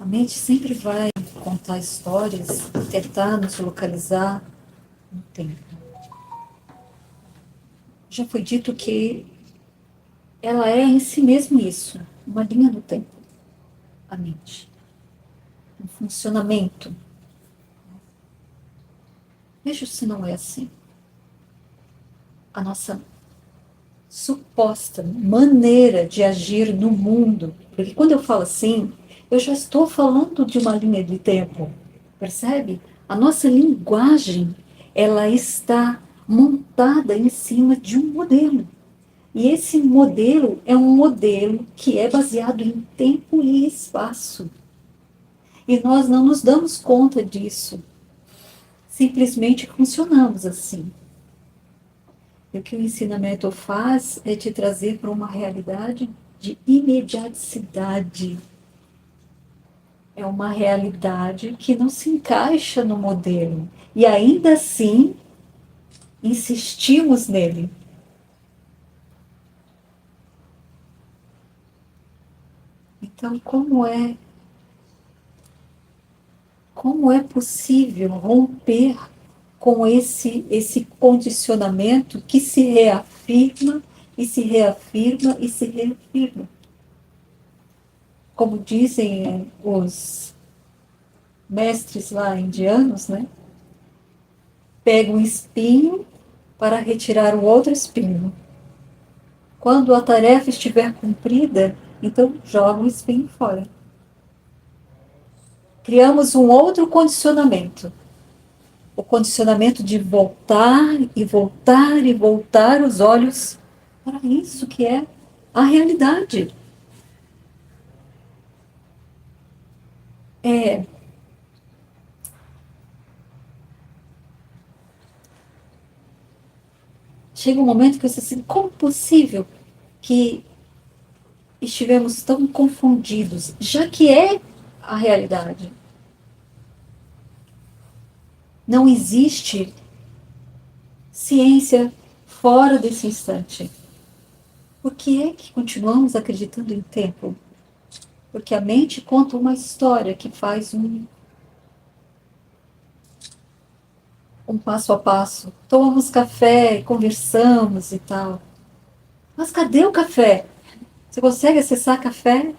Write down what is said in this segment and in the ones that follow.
A mente sempre vai contar histórias, tentar nos localizar no tempo. Já foi dito que ela é em si mesmo isso, uma linha do tempo, a mente, um funcionamento. Veja se não é assim. A nossa suposta maneira de agir no mundo, porque quando eu falo assim, eu já estou falando de uma linha de tempo, percebe? A nossa linguagem, ela está montada em cima de um modelo. E esse modelo é um modelo que é baseado em tempo e espaço. E nós não nos damos conta disso. Simplesmente funcionamos assim. E o que o ensinamento faz é te trazer para uma realidade de imediaticidade. É uma realidade que não se encaixa no modelo. E ainda assim, insistimos nele. Então, como é possível romper com esse condicionamento que se reafirma e se reafirma e se reafirma? Como dizem os mestres lá indianos, né? Pega um espinho para retirar o outro espinho. Quando a tarefa estiver cumprida, então joga o espinho fora. Criamos um outro condicionamento. O condicionamento de voltar e voltar e voltar os olhos para isso que é a realidade. É, chega um momento que você assim, como possível que estivemos tão confundidos, já que é a realidade. Não existe ciência fora desse instante. Por que é que continuamos acreditando em tempo? Porque a mente conta uma história que faz um passo a passo. Tomamos café, conversamos e tal. Mas cadê o café? Você consegue acessar café,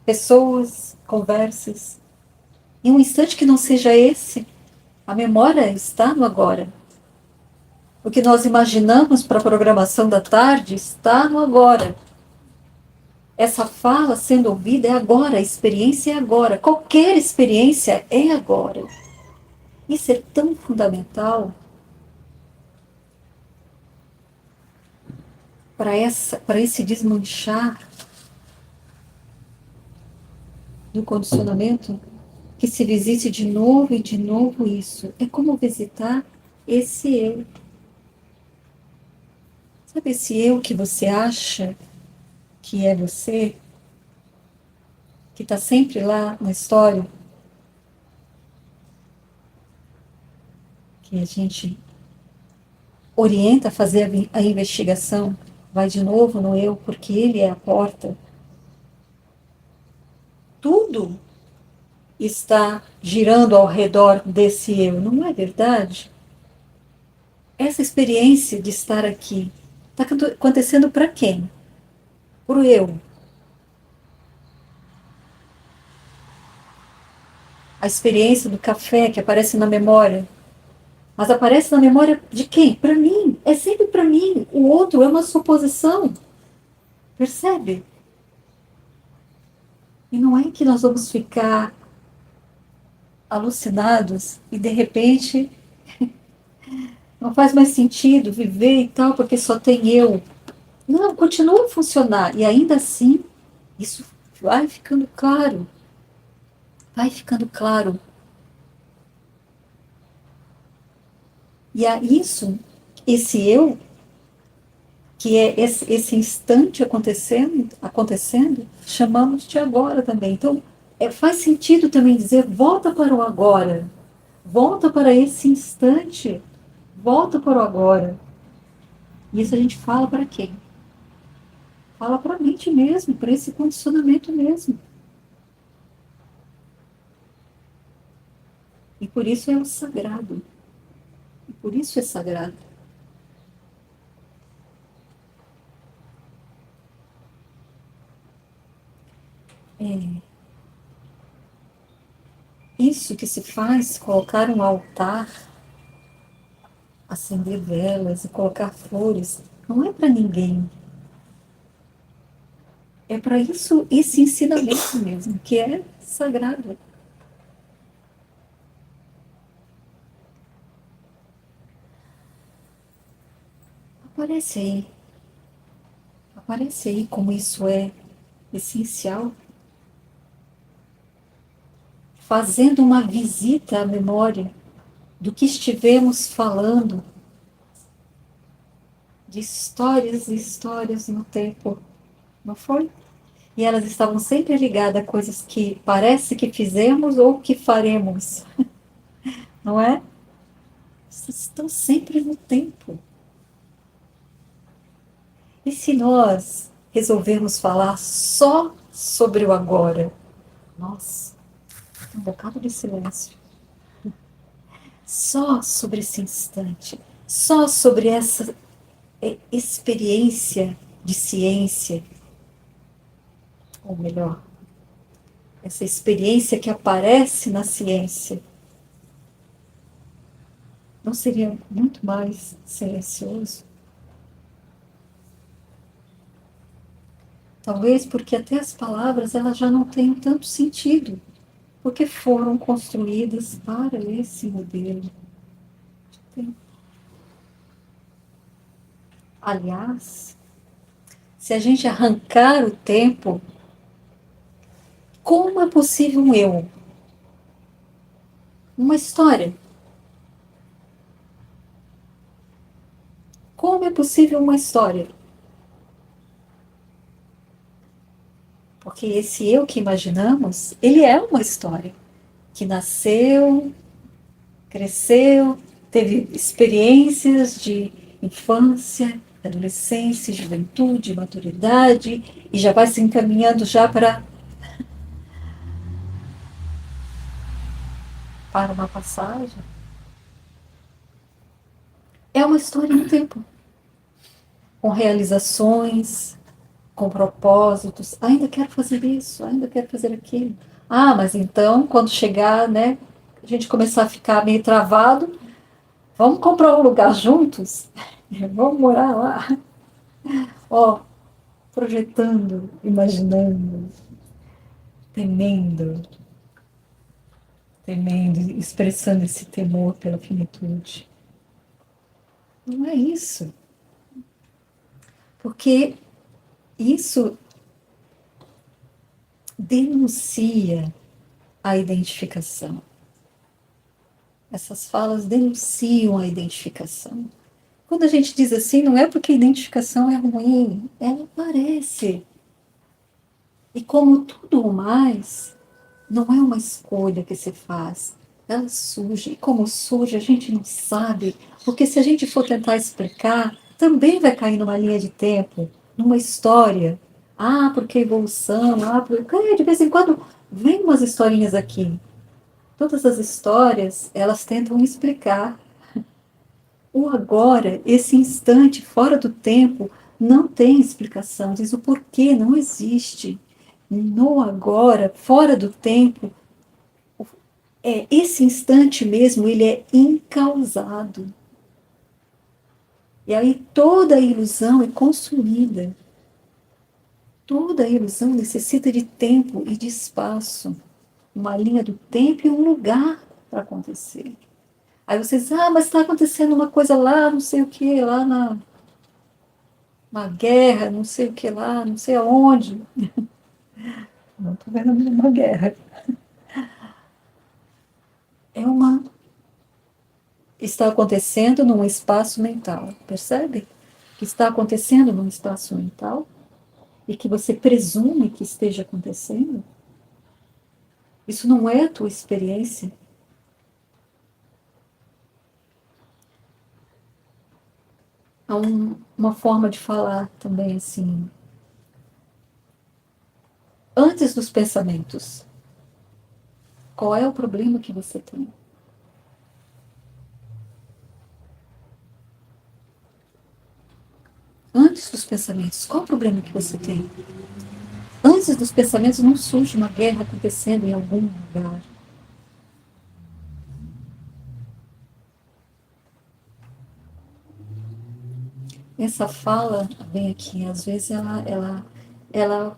pessoas, conversas? Em um instante que não seja esse, a memória está no agora. O que nós imaginamos para a programação da tarde está no agora. Essa fala sendo ouvida é agora, a experiência é agora. Qualquer experiência é agora. Isso é tão fundamental para esse desmanchar do condicionamento, que se visite de novo e de novo isso. É como visitar esse eu. Sabe esse eu que você acha que é você, que está sempre lá na história, que a gente orienta a fazer a investigação, vai de novo no eu, porque ele é a porta. Tudo está girando ao redor desse eu, não é verdade? Essa experiência de estar aqui está acontecendo para quem? Para o eu. A experiência do café que aparece na memória. Mas aparece na memória de quem? Para mim. É sempre para mim. O outro é uma suposição. Percebe? E não é que nós vamos ficar alucinados e de repente não faz mais sentido viver e tal, porque só tem eu. Não, continua a funcionar. E ainda assim, isso vai ficando claro. Vai ficando claro. E a isso, esse eu, que é esse instante acontecendo, chamamos de agora também. Então, faz sentido também dizer, volta para o agora. Volta para esse instante. Volta para o agora. E isso a gente fala para quem? Fala para a mente mesmo, para esse condicionamento mesmo. E por isso é o sagrado. E por isso é sagrado. É isso que se faz, colocar um altar, acender velas e colocar flores, não é para ninguém. É para isso, esse ensinamento mesmo, que é sagrado. Aparece aí, aparece aí como isso é essencial, fazendo uma visita à memória do que estivemos falando, de histórias e histórias no tempo, não foi? E elas estavam sempre ligadas a coisas que parece que fizemos ou que faremos, não é? Estão sempre no tempo. E se nós resolvermos falar só sobre o agora? Nossa, um bocado de silêncio. Só sobre esse instante. Só sobre essa experiência de ciência, ou melhor, essa experiência que aparece na ciência. Não seria muito mais silencioso? Talvez porque até as palavras elas já não têm tanto sentido, porque foram construídas para esse modelo. Aliás, se a gente arrancar o tempo, como é possível um eu? Uma história. Como é possível uma história? Porque esse eu que imaginamos, ele é uma história que nasceu, cresceu, teve experiências de infância, adolescência, juventude, maturidade, e já vai se encaminhando já para uma passagem. É uma história no tempo, com realizações, com propósitos. Ainda quero fazer isso, ainda quero fazer aquilo. Ah, mas então, quando chegar, né, a gente começar a ficar meio travado, vamos comprar um lugar juntos? Vamos morar lá? Ó, projetando, imaginando, temendo, temendo, expressando esse temor pela finitude. Não é isso. Porque isso denuncia a identificação. Essas falas denunciam a identificação. Quando a gente diz assim, não é porque a identificação é ruim, ela aparece. E como tudo o mais, não é uma escolha que se faz. Ela surge. E como surge, a gente não sabe. Porque se a gente for tentar explicar, também vai cair numa linha de tempo, numa história. Ah, porque evolução, ah, porque de vez em quando vem umas historinhas aqui. Todas as histórias, elas tentam explicar o agora, esse instante fora do tempo, não tem explicação. Diz o porquê, não existe. No agora, fora do tempo, esse instante mesmo, ele é incausado. E aí toda a ilusão é consumida. Toda a ilusão necessita de tempo e de espaço. Uma linha do tempo e um lugar para acontecer. Aí vocês, ah, mas está acontecendo uma coisa lá, não sei o que, lá na guerra, não sei o que lá, não sei aonde. Não estou vendo nenhuma guerra. É uma. Está acontecendo num espaço mental, percebe? Que está acontecendo num espaço mental e que você presume que esteja acontecendo. Isso não é a tua experiência. Há uma forma de falar também assim. Antes dos pensamentos, qual é o problema que você tem? Antes dos pensamentos, qual o problema que você tem? Antes dos pensamentos não surge uma guerra acontecendo em algum lugar. Essa fala vem aqui, às vezes ela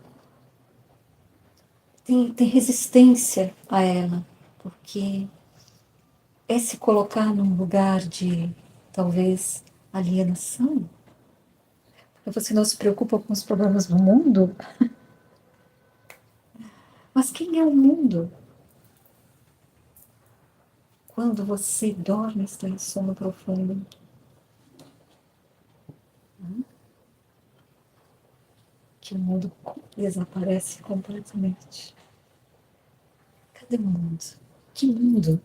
tem resistência a ela, porque é se colocar num lugar de, talvez, alienação. Porque você não se preocupa com os problemas do mundo, mas quem é o mundo? Quando você dorme, está em sono profundo. Que o mundo desaparece completamente. Cadê o mundo? Que mundo?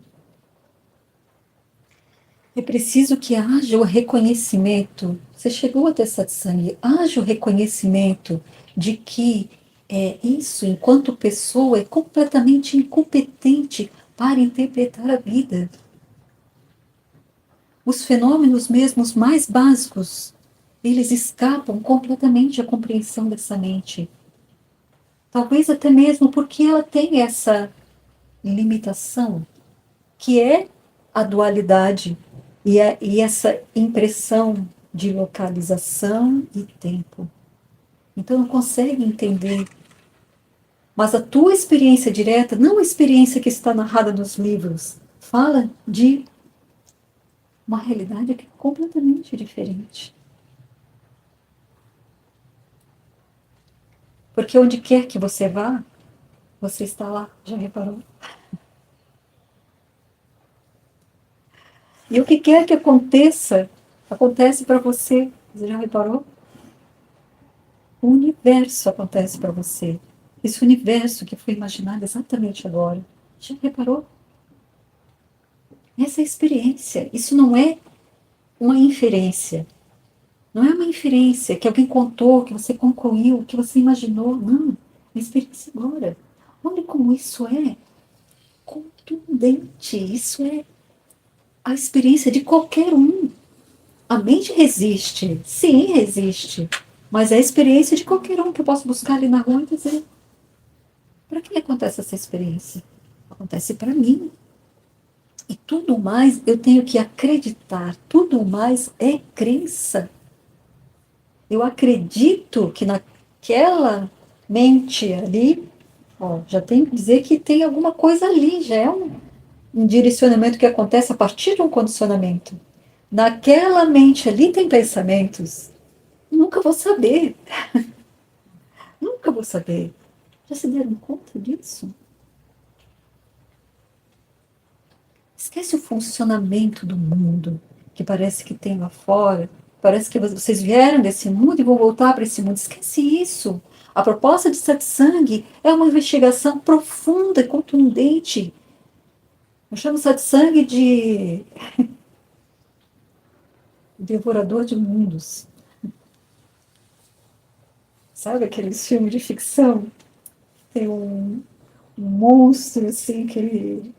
É preciso que haja o reconhecimento. Você chegou até satsang, haja o reconhecimento de que isso, enquanto pessoa, é completamente incompetente para interpretar a vida. Os fenômenos mesmos mais básicos, eles escapam completamente à compreensão dessa mente. Talvez até mesmo porque ela tem essa limitação, que é a dualidade e essa impressão de localização e tempo. Então não consegue entender. Mas a tua experiência direta, não a experiência que está narrada nos livros, fala de uma realidade que é completamente diferente. Porque onde quer que você vá, você está lá, já reparou? E o que quer que aconteça, acontece para você. Você já reparou? O universo acontece para você. Esse universo que foi imaginado exatamente agora. Já reparou? Essa é a experiência. Isso não é uma inferência. Não é uma inferência que alguém contou, que você concluiu, que você imaginou. Não. É a experiência agora. Olha como isso é contundente. Isso é a experiência de qualquer um. A mente resiste. Sim, resiste. Mas é a experiência de qualquer um que eu posso buscar ali na rua e dizer: para que acontece essa experiência? Acontece para mim. E tudo mais eu tenho que acreditar. Tudo mais é crença. Eu acredito que naquela mente ali, ó, já tenho que dizer que tem alguma coisa ali, já é um direcionamento que acontece a partir de um condicionamento. Naquela mente ali tem pensamentos. Nunca vou saber. Nunca vou saber. Já se deram conta disso? Esquece o funcionamento do mundo, que parece que tem lá fora. Parece que vocês vieram desse mundo e vão voltar para esse mundo. Esquece isso. A proposta de satsang é uma investigação profunda e contundente. Eu chamo satsang de devorador de mundos. Sabe aqueles filmes de ficção? Tem um monstro assim que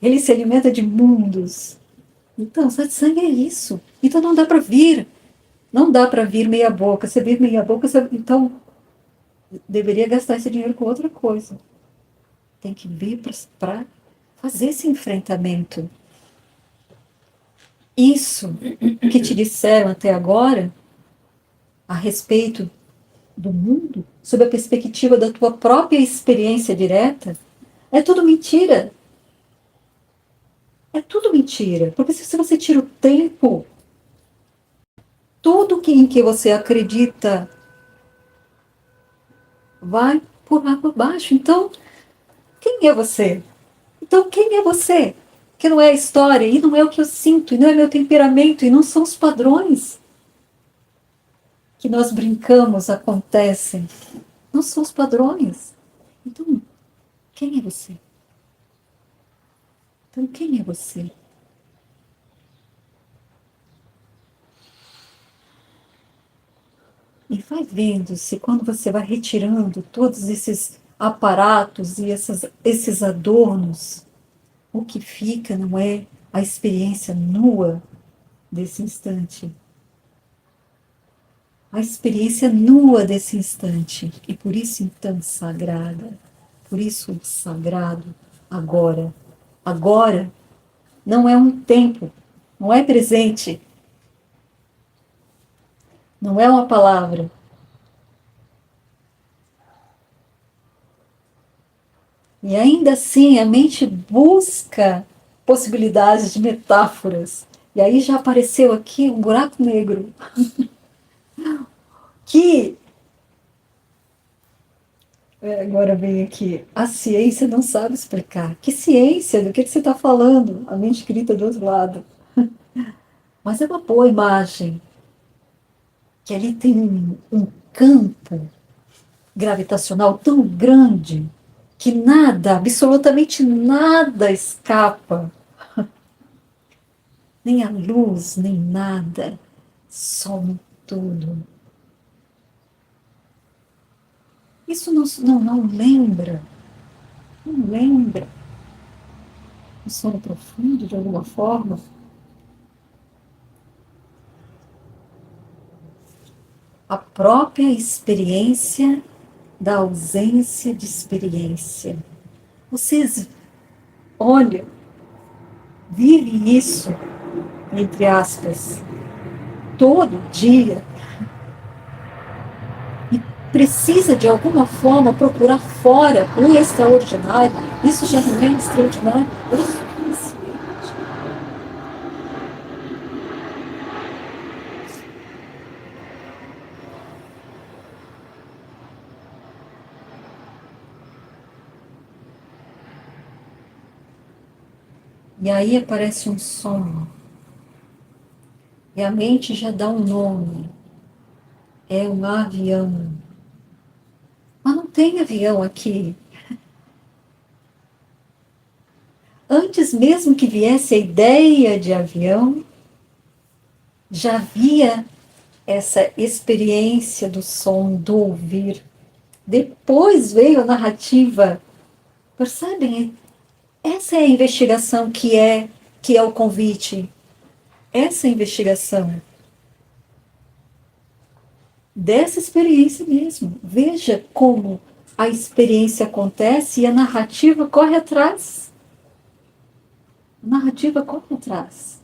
ele se alimenta de mundos. Então, satsang é isso. Então não dá para vir. Não dá para vir meia boca. Você vir meia boca, então deveria gastar esse dinheiro com outra coisa. Tem que vir para fazer esse enfrentamento. Isso que te disseram até agora a respeito do mundo, sob a perspectiva da tua própria experiência direta, é tudo mentira. É tudo mentira. Porque se você tira o tempo, tudo em que você acredita vai por água abaixo. Então, quem é você? Então, quem é você? Que não é a história, e não é o que eu sinto, e não é meu temperamento, e não são os padrões que nós brincamos acontecem. Não são os padrões. Então, quem é você? Então, quem é você? E vai vendo se quando você vai retirando todos esses aparatos e esses adornos, o que fica não é a experiência nua desse instante. A experiência nua desse instante. E por isso, então, sagrada. Por isso, sagrado, agora. Agora não é um tempo, não é presente, não é uma palavra. E ainda assim, a mente busca possibilidades de metáforas. E aí já apareceu aqui um buraco negro que agora vem aqui. A ciência não sabe explicar. Que ciência? Do que você está falando? A mente grita do outro lado. Mas é uma boa imagem. Que ali tem um campo gravitacional tão grande que nada, absolutamente nada escapa. Nem a luz, nem nada. Some tudo. Isso não lembra. Não lembra. O sono profundo, de alguma forma. A própria experiência da ausência de experiência. Vocês, olha, vivem isso, entre aspas, todo dia. E precisa, de alguma forma, procurar fora o extraordinário. Isso já não é extraordinário, é suficiente. E aí aparece um som. E a mente já dá um nome. É um avião. Mas não tem avião aqui. Antes mesmo que viesse a ideia de avião, já havia essa experiência do som, do ouvir. Depois veio a narrativa. Percebem? Essa é a investigação que é o convite. Essa é a investigação dessa experiência mesmo. Veja como a experiência acontece e a narrativa corre atrás. A narrativa corre atrás.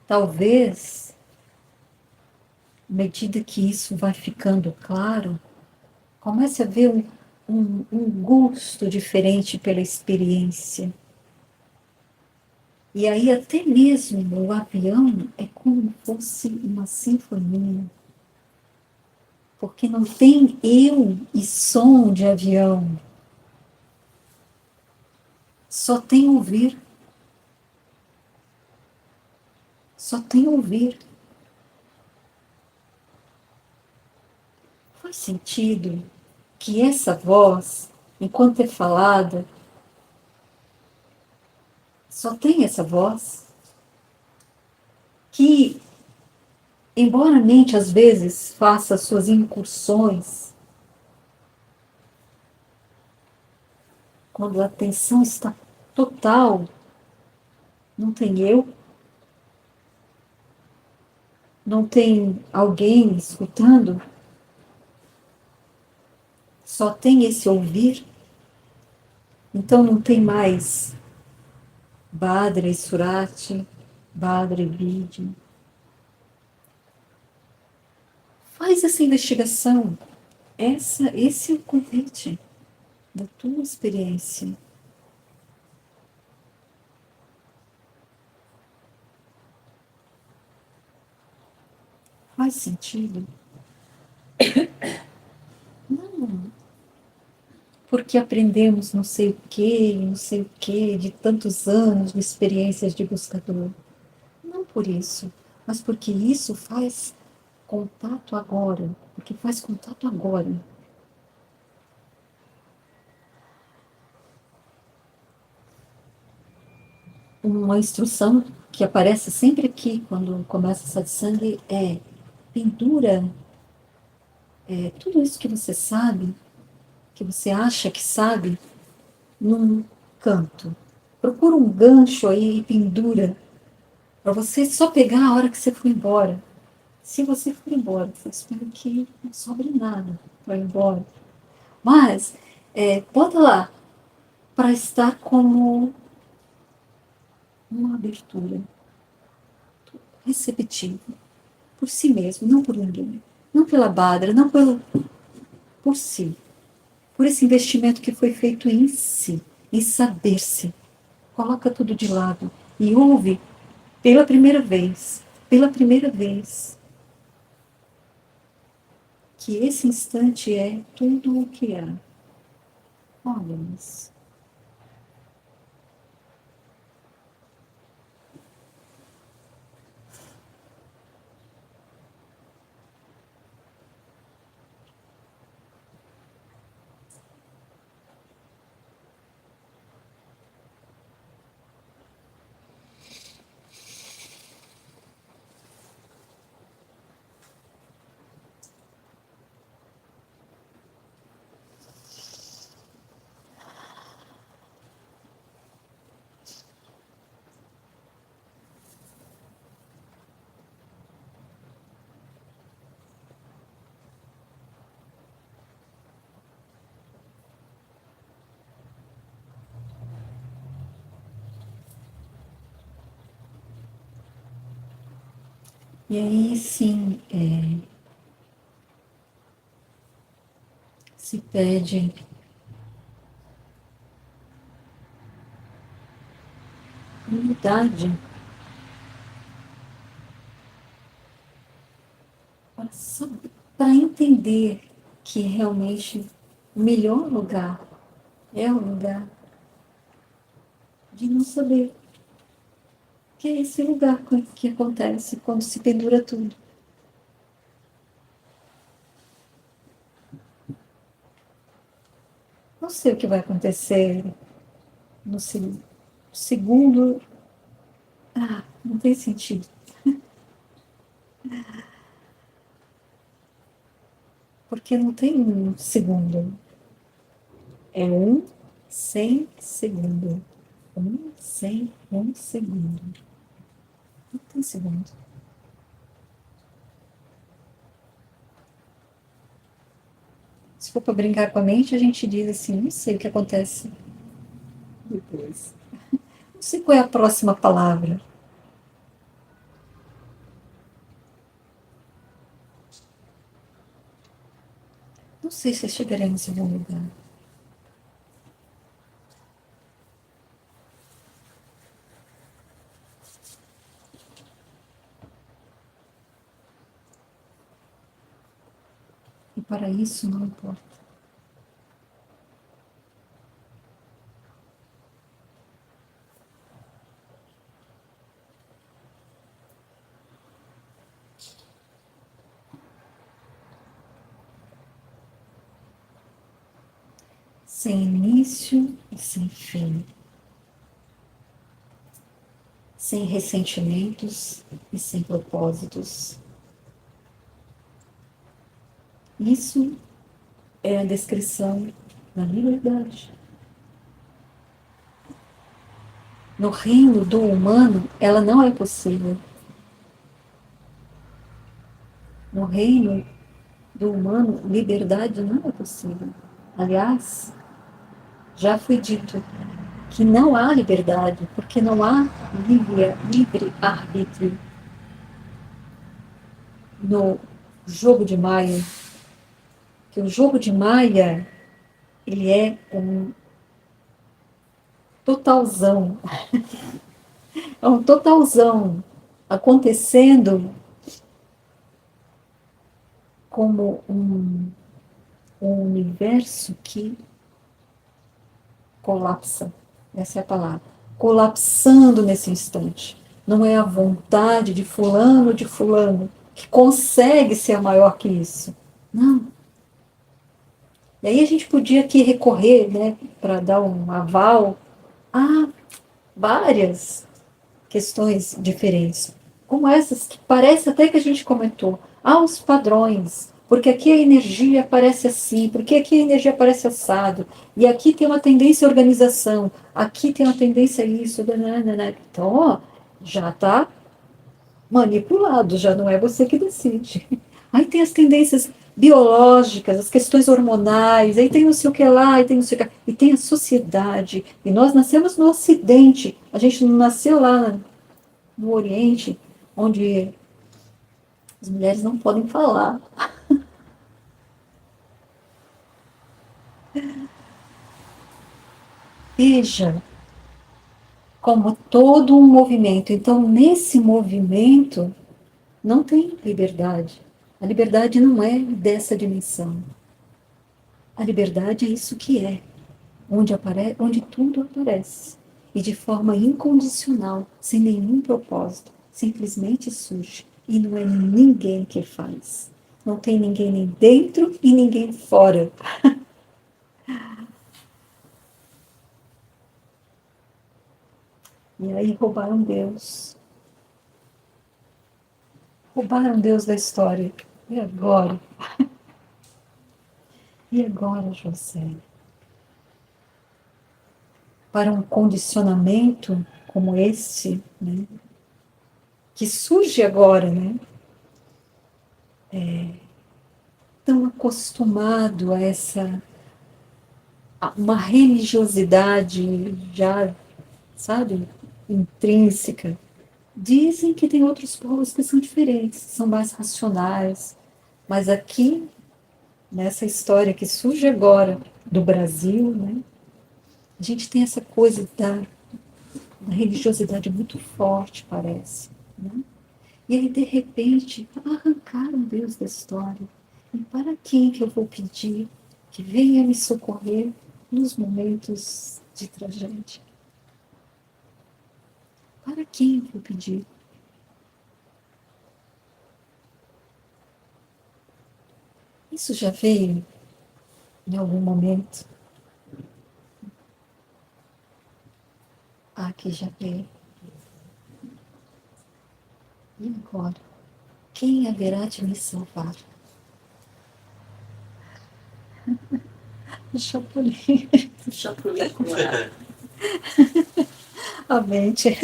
Talvez, à medida que isso vai ficando claro, comece a ver um gosto diferente pela experiência. E aí até mesmo o avião é como se fosse uma sinfonia. Porque não tem eu e som de avião. Só tem ouvir. Só tem ouvir. Faz sentido que essa voz, enquanto é falada, só tem essa voz? Que, embora a mente às vezes faça suas incursões, quando a atenção está total, não tem eu, não tem alguém escutando, só tem esse ouvir, então não tem mais Bhadra e Surati, Bhadra e Vidya. Faz essa investigação. Esse é o convite da tua experiência. Faz sentido? Não. Porque aprendemos não sei o quê, de tantos anos de experiências de buscador. Não por isso, mas porque isso faz contato agora. Porque faz contato agora. Uma instrução que aparece sempre aqui quando começa a satsang é: pendura tudo isso que você sabe, que você acha que sabe, num canto. Procura um gancho aí e pendura, para você só pegar a hora que você for embora. Se você for embora, eu espero que não sobre nada para ir embora. Mas, bota lá, para estar como uma abertura receptiva, por si mesmo, não por ninguém. Não pela Badra, não por si. Por esse investimento que foi feito em si, em saber-se. Coloca tudo de lado e ouve pela primeira vez, que esse instante é tudo o que há. Olha isso. E aí, sim, se pede unidade para entender que realmente o melhor lugar é o lugar de não saber, que é esse lugar que acontece quando se pendura tudo. Não sei o que vai acontecer no segundo. Ah, não tem sentido. Porque não tem um segundo. É um sem segundo. Um sem um segundo. Não tem segundo. Se for para brincar com a mente, a gente diz assim, não sei o que acontece depois. Não sei qual é a próxima palavra. Não sei se chegaremos em algum lugar. E para isso não importa. Sem início e sem fim. Sem ressentimentos e sem propósitos. Isso é a descrição da liberdade. No reino do humano, ela não é possível. No reino do humano, liberdade não é possível. Aliás, já foi dito que não há liberdade, porque não há livre arbítrio. No jogo de Maia, que o jogo de Maia, ele é um totalzão, é um totalzão acontecendo como um universo que colapsa, essa é a palavra, colapsando nesse instante. Não é a vontade de fulano, que consegue ser maior que isso. Não. E aí a gente podia aqui recorrer, né, para dar um aval a várias questões diferentes, como essas que parece até que a gente comentou. aos padrões, porque aqui a energia aparece assim, porque aqui a energia aparece assado, e aqui tem uma tendência à organização, aqui tem uma tendência a isso, nananana. Então, ó, já está manipulado, já não é você que decide. Aí tem as tendências biológicas, as questões hormonais, aí tem não sei o que lá, aí tem não sei o que, e tem a sociedade. E nós nascemos no Ocidente, a gente não nasceu lá no Oriente, onde as mulheres não podem falar. Veja como todo um movimento. Então, nesse movimento, não tem liberdade. A liberdade não é dessa dimensão. A liberdade é isso que é, onde tudo aparece. E de forma incondicional, sem nenhum propósito, simplesmente surge. E não é ninguém que faz. Não tem ninguém nem dentro e ninguém fora. E aí roubaram Deus. Roubaram Deus da história. E agora? E agora, José? Para um condicionamento como esse, né, que surge agora, né, tão acostumado a a uma religiosidade já, sabe, intrínseca. Dizem que tem outros povos que são diferentes, são mais racionais, mas aqui, nessa história que surge agora do Brasil, né, a gente tem essa coisa da religiosidade muito forte, parece, né? E aí, de repente, arrancaram Deus da história. E para quem que eu vou pedir que venha me socorrer nos momentos de tragédia? Para quem eu vou pedir? Isso já veio em algum momento? Ah, que já veio. E agora? Quem haverá de me salvar? O Chapolin. O Chapolin Colorado. A mente.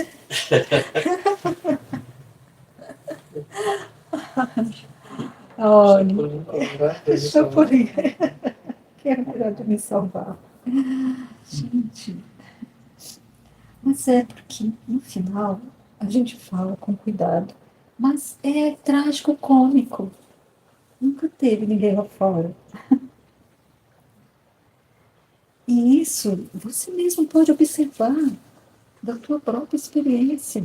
Olha, Chapolin Colorado. Chapolin. Quem haverá de me salvar? Gente, mas é porque, no final, a gente fala com cuidado, mas é trágico cômico. Nunca teve ninguém lá fora. E isso você mesmo pode observar da tua própria experiência,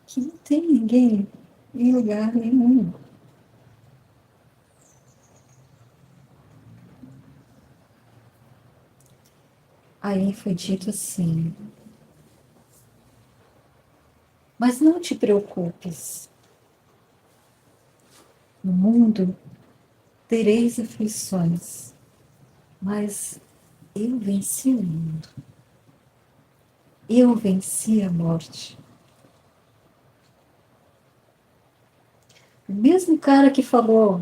que não tem ninguém em lugar nenhum. Aí foi dito assim: mas não te preocupes, no mundo tereis aflições, mas eu venci o mundo, eu venci a morte. O mesmo cara que falou,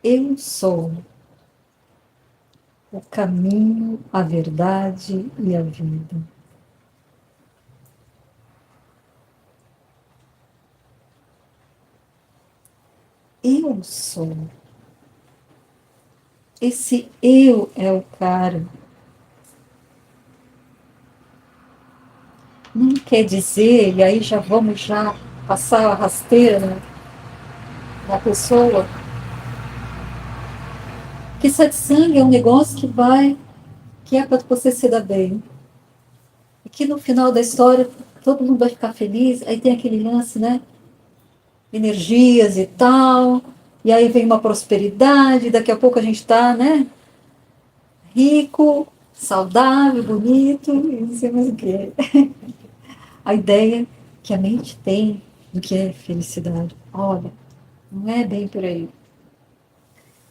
eu sou o caminho, a verdade e a vida. Eu sou. Esse eu é o cara. Não quer dizer, e aí já vamos já passar a rasteira na pessoa, que satsang é um negócio que vai, que é para você se dar bem. E que no final da história todo mundo vai ficar feliz, aí tem aquele lance, né? Energias e tal, e aí vem uma prosperidade, daqui a pouco a gente está, né? Rico, saudável, bonito, e não sei mais o que. A ideia que a mente tem do que é felicidade. Olha, não é bem por aí.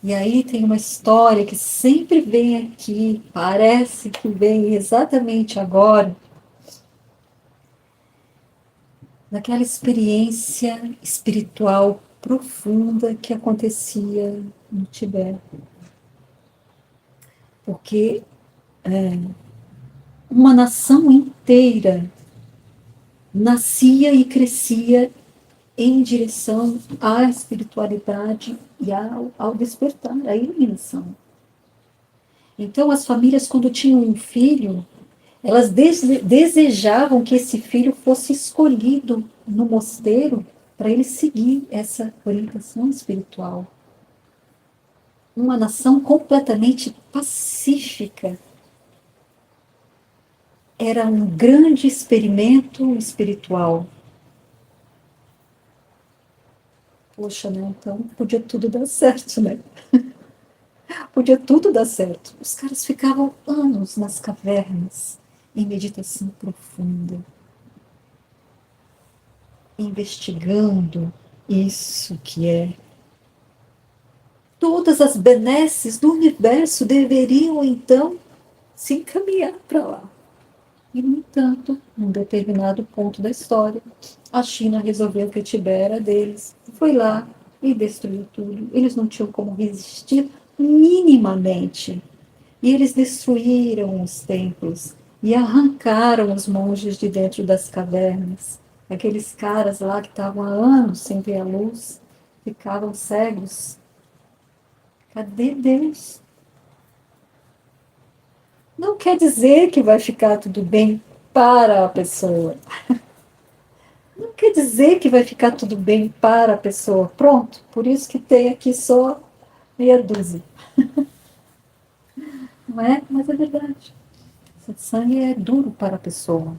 E aí tem uma história que sempre vem aqui, parece que vem exatamente agora, daquela experiência espiritual profunda que acontecia no Tibete. Porque uma nação inteira nascia e crescia em direção à espiritualidade e ao despertar, à iluminação. Então, as famílias, quando tinham um filho, elas desejavam que esse filho fosse escolhido no mosteiro para ele seguir essa orientação espiritual. Uma nação completamente pacífica. Era um grande experimento espiritual. Poxa, né? Então podia tudo dar certo, né? Podia tudo dar certo. Os caras ficavam anos nas cavernas, em meditação profunda, investigando isso que é. Todas as benesses do universo deveriam, então, se encaminhar para lá. E, no entanto, num determinado ponto da história, a China resolveu que o Tibete era deles. Foi lá e destruiu tudo. Eles não tinham como resistir minimamente. E eles destruíram os templos e arrancaram os monges de dentro das cavernas. Aqueles caras lá que estavam há anos sem ver a luz, ficavam cegos. Cadê Deus? Não quer dizer que vai ficar tudo bem para a pessoa. Não quer dizer que vai ficar tudo bem para a pessoa. Pronto, por isso que tem aqui só meia dúzia. Não é? Mas é verdade. Satsang é duro para a pessoa.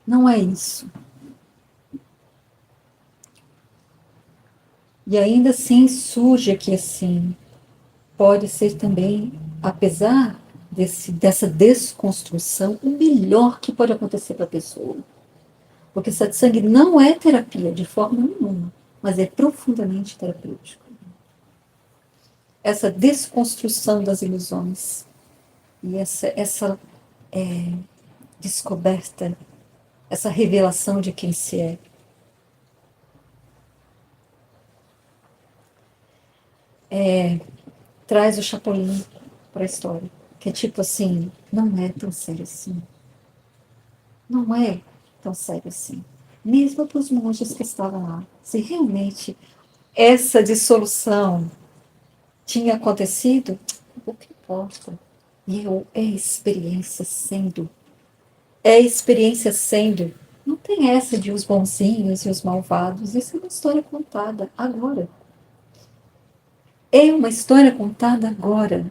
Não é isso. E ainda assim surge aqui assim. Pode ser também, apesar dessa desconstrução, o melhor que pode acontecer para a pessoa. Porque satsang não é terapia de forma nenhuma, mas é profundamente terapêutico. Essa desconstrução das ilusões e essa descoberta, essa revelação de quem se é. Traz o Chapolin para a história, que é tipo assim, não é tão sério assim. Não é tão sério assim. Mesmo para os monges que estavam lá. Se realmente essa dissolução tinha acontecido, o que importa? E é experiência sendo. É experiência sendo. Não tem essa de os bonzinhos e os malvados. Isso é uma história contada agora. É uma história contada agora.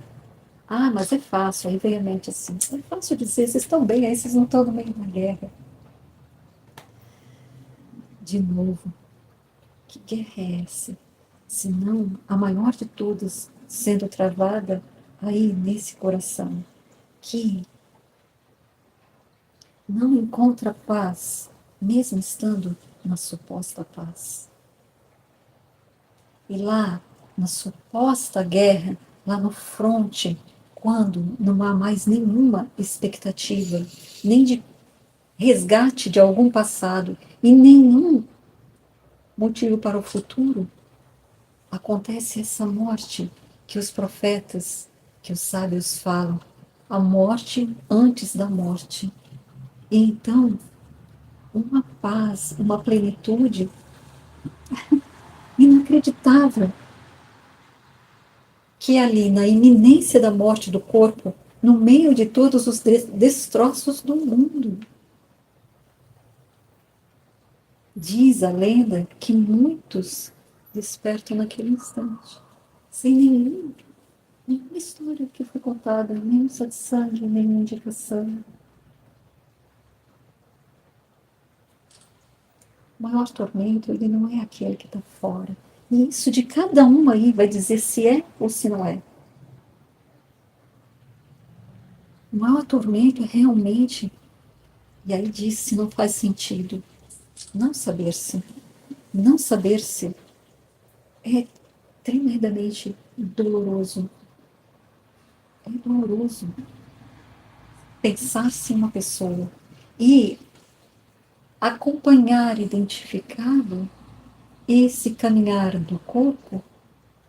Ah, mas é fácil. Aí vem a mente assim. É fácil dizer, vocês estão bem, aí vocês não estão no meio da guerra. De novo, que guerra é essa? Se não a maior de todas sendo travada aí nesse coração, que não encontra paz, mesmo estando na suposta paz. E lá, na suposta guerra, lá no fronte, quando não há mais nenhuma expectativa, nem de resgate de algum passado e nenhum motivo para o futuro, acontece essa morte que os profetas, que os sábios falam, a morte antes da morte. E então, uma paz, uma plenitude inacreditável, que ali, na iminência da morte do corpo, no meio de todos os destroços do mundo. Diz a lenda que muitos despertam naquele instante, sem nenhuma história que foi contada, nenhum satsang, nenhuma indicação. O maior tormento, ele não é aquele que está fora. E isso de cada um aí vai dizer se é ou se não é. O maior tormento é realmente, e aí diz se não faz sentido, não saber-se. Não saber-se é tremendamente doloroso. É doloroso pensar-se em uma pessoa. E acompanhar identificado esse caminhar do corpo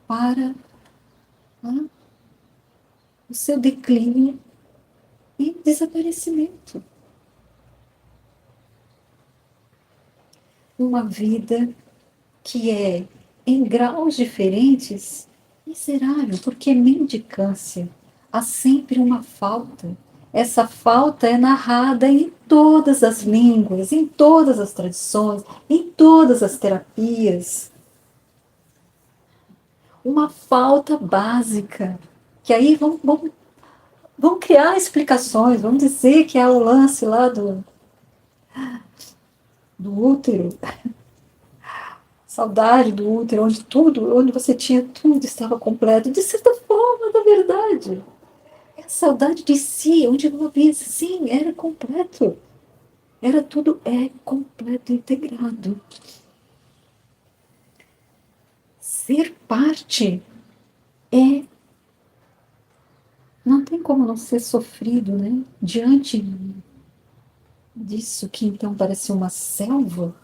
para, né, o seu declínio e desaparecimento. Uma vida que é, em graus diferentes, miserável, porque é mendicância. Há sempre uma falta. Essa falta é narrada em todas as línguas, em todas as tradições, em todas as terapias. Uma falta básica, que aí vão criar explicações, vão dizer que é o lance lá do útero, saudade do útero, onde tudo, onde você tinha tudo, estava completo. De certa forma, na verdade. É a saudade de si, onde eu havia, sim, era completo. Era tudo, é completo, integrado. Ser parte é, não tem como não ser sofrido, né? Diante disso que então parece uma selva,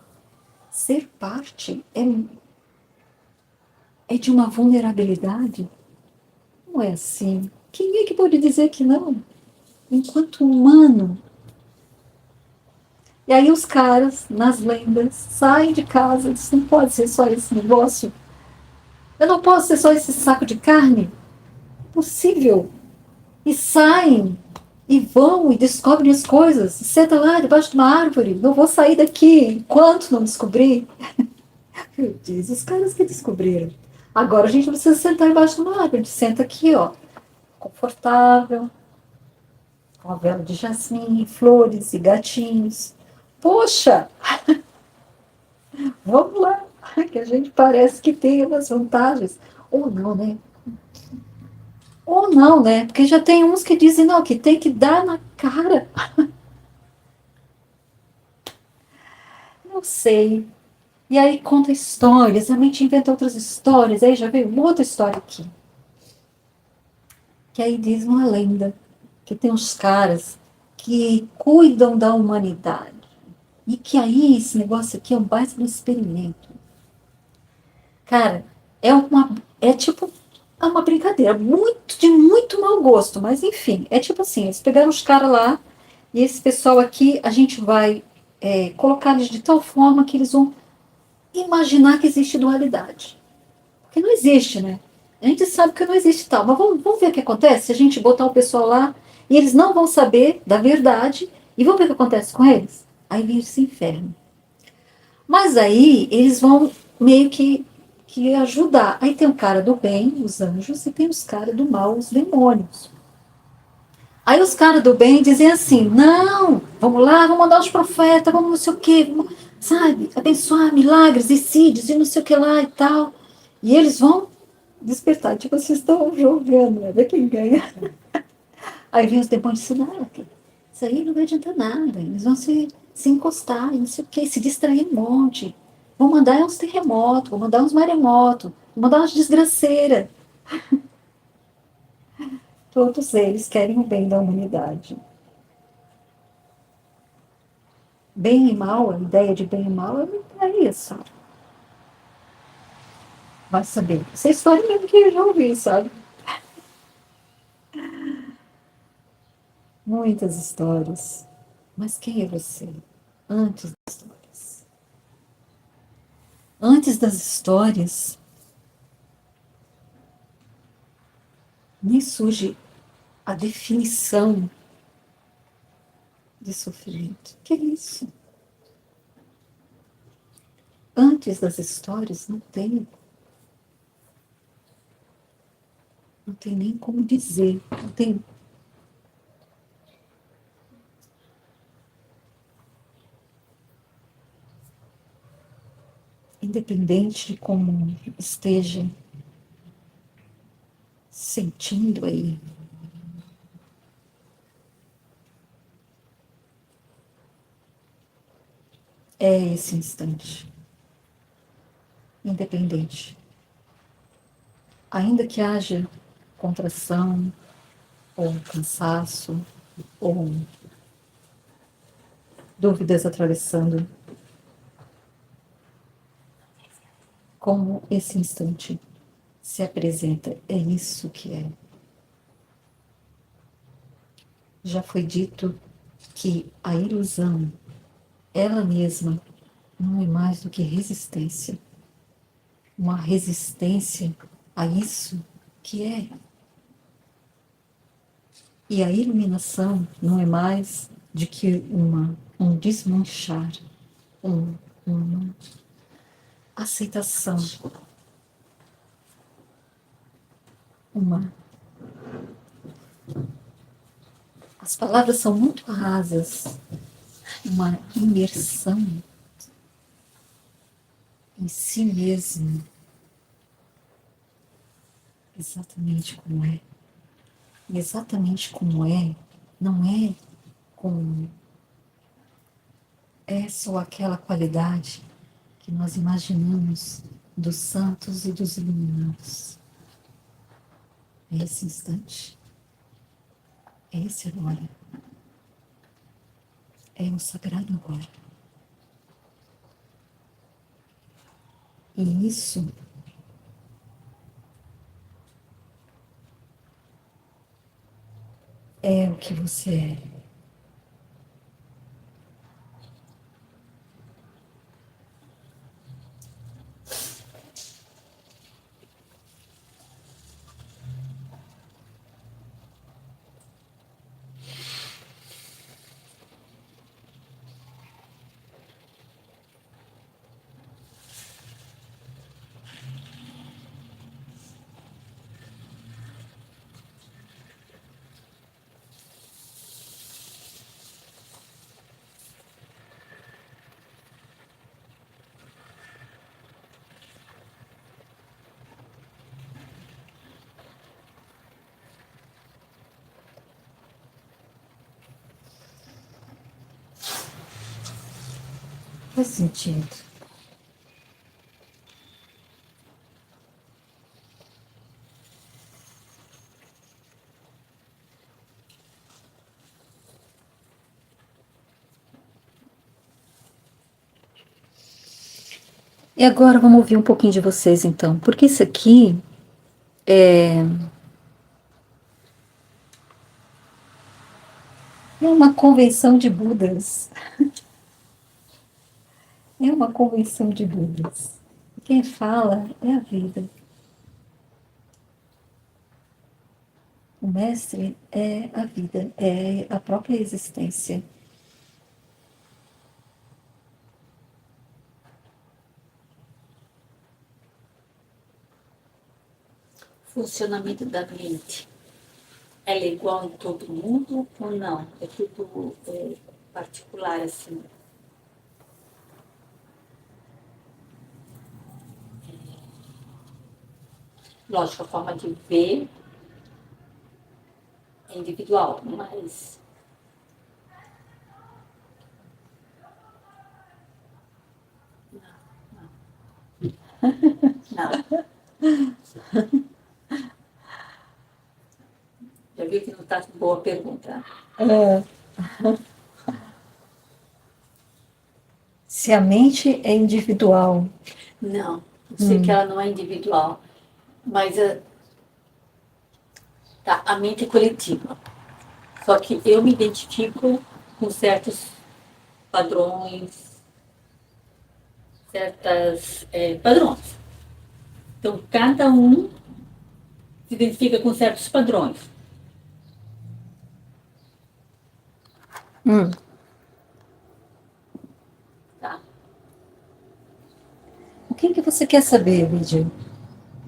ser parte é de uma vulnerabilidade. Não é assim. Quem é que pode dizer que não? Enquanto humano. E aí os caras, nas lendas, saem de casa e dizem, não pode ser só esse negócio. Eu não posso ser só esse saco de carne. Possível. E saem, e vão, e descobrem as coisas. E sentam lá debaixo de uma árvore. Não vou sair daqui enquanto não descobrir. Eu disse, os caras que descobriram. Agora a gente não precisa sentar embaixo de uma árvore. A gente senta aqui, ó, confortável, com a vela de jasmim, flores e gatinhos. Poxa, vamos lá, que a gente parece que tem umas vantagens. Ou não, né? Ou não, né? Porque já tem uns que dizem, não, que tem que dar na cara. Não sei. E aí conta histórias, a mente inventa outras histórias. Aí já veio uma outra história aqui. Que aí diz uma lenda. Que tem uns caras que cuidam da humanidade. E que aí esse negócio aqui é um baita de um experimento. Cara, é tipo, é uma brincadeira, de muito mau gosto, mas enfim, é tipo assim, eles pegaram os caras lá, e esse pessoal aqui, a gente vai colocar eles de tal forma que eles vão imaginar que existe dualidade. Porque não existe, né? A gente sabe que não existe tal, mas vamos ver o que acontece se a gente botar o pessoal lá, e eles não vão saber da verdade, e vamos ver o que acontece com eles? Aí vem esse inferno. Mas aí eles vão meio que ajudar. Aí tem o cara do bem, os anjos, e tem os caras do mal, os demônios. Aí os caras do bem dizem assim: não, vamos lá, vamos mandar os profetas, vamos não sei o quê, vamos, sabe, abençoar milagres e sídios e não sei o que lá e tal. E eles vão despertar, tipo, vocês estão jogando, né? Ver quem ganha. Aí vem os demônios e dizem: não, isso aí não vai adiantar nada, eles vão se encostar, não sei o quê, se distrair um monte. Vou mandar uns terremotos, vou mandar uns maremotos, vou mandar umas desgraceiras. Todos eles querem o bem da humanidade. Bem e mal, a ideia de bem e mal é isso. Vai saber. Essa é história mesmo que eu já ouvi, sabe? Muitas histórias. Mas quem é você? Antes das histórias. Antes das histórias, nem surge a definição de sofrimento. Que é isso? Antes das histórias, não tem nem como dizer, não tem. Independente de como esteja sentindo aí, é esse instante. Independente. Ainda que haja contração, ou cansaço, ou dúvidas atravessando como esse instante se apresenta. É isso que é. Já foi dito que a ilusão, ela mesma, não é mais do que resistência. Uma resistência a isso que é. E a iluminação não é mais de que um desmanchar, uma aceitação, uma. As palavras são muito rasas, uma imersão em si mesmo, exatamente como é. E exatamente como é, não é como é só aquela qualidade que nós imaginamos dos santos e dos iluminados. É esse instante, é esse agora, é o sagrado agora. E isso é o que você é. Faz sentido. E agora vamos ouvir um pouquinho de vocês, então, porque isso aqui é uma convenção de Budas. É uma convenção de Budas. Quem fala é a vida. O mestre é a vida, é a própria existência. Funcionamento da mente. Ela é igual em todo mundo ou não? É tudo particular assim? Lógico, a forma de ver é individual, mas não. Já viu que não está boa pergunta. É. Se a mente é individual. Não, eu sei que ela não é individual, mas tá, a mente é coletiva. Só que eu me identifico com certos padrões, certas padrões. Então, cada um se identifica com certos padrões. Hum. Tá? O que você quer saber, Lídia?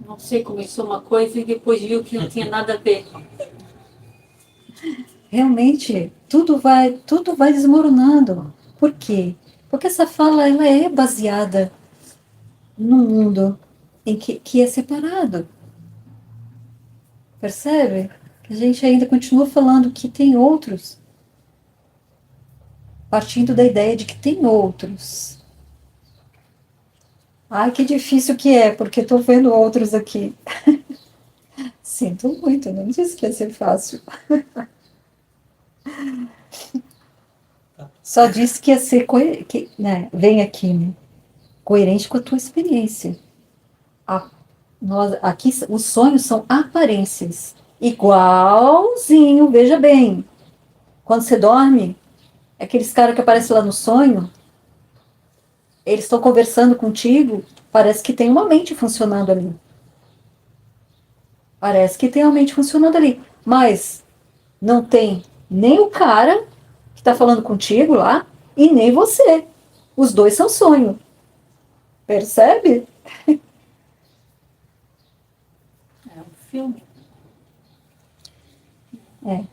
Não sei, começou uma coisa e depois viu que não tinha nada a ver. Realmente, tudo vai desmoronando. Por quê? Porque essa fala ela é baseada no mundo em que é separado. Percebe? Que a gente ainda continua falando que tem outros, partindo da ideia de que tem outros. Ai, que difícil que é, porque estou vendo outros aqui. Sinto muito, não disse que ia ser fácil. Só disse que ia ser, né, vem aqui, né, coerente com a tua experiência. A- aqui os sonhos são aparências. Igualzinho, veja bem. Quando você dorme, aqueles caras que aparecem lá no sonho, eles estão conversando contigo, parece que tem uma mente funcionando ali. Parece que tem uma mente funcionando ali. Mas não tem nem o cara que está falando contigo lá e nem você. Os dois são sonho. Percebe? É um filme. É.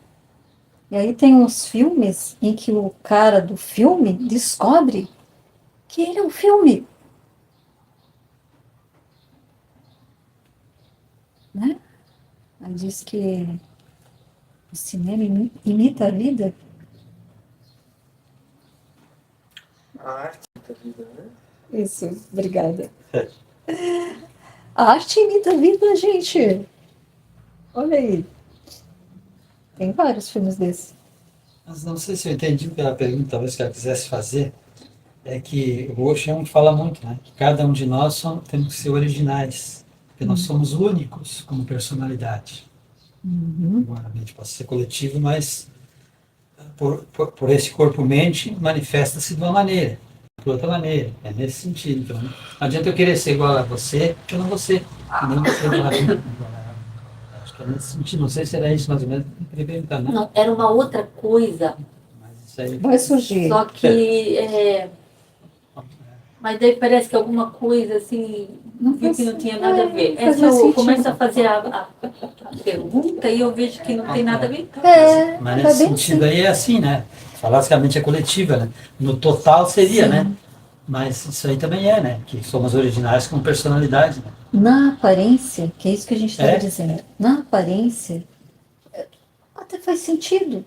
E aí tem uns filmes em que o cara do filme descobre que ele é um filme, né? Aí diz que o cinema imita a vida. A arte da vida, né? Isso, obrigada. A arte imita a vida, gente. Olha aí. Tem vários filmes desses. Mas não sei se eu entendi pela pergunta, talvez que ela quisesse fazer, é que o Osho é um que fala muito, né? Que cada um de nós temos que ser originais, porque nós somos únicos como personalidade. Uhum. Agora, a mente pode ser coletivo, mas por esse corpo-mente manifesta-se de uma maneira, por outra maneira. É nesse sentido. Então, não adianta eu querer ser igual a você, que eu não vou ser. Nem você igual a mim. Acho que é nesse sentido. Não sei se era isso mais ou menos que eu queria perguntar, né? Não, era uma outra coisa. Mas isso aí. Vai surgir. Só que. Mas daí parece que alguma coisa assim. Não Viu que não tinha nada a ver. faz Essa eu sentido. começo a fazer a pergunta e eu vejo que não tem nada a ver. É, Mas tá nesse bem sentido assim. aí é assim, né? Falar que a mente é coletiva, né? No total seria, Sim. né? Mas isso aí também é, né? Que somos originais com personalidade, né? Na aparência, que é isso que a gente estava É. dizendo, na aparência, até faz sentido,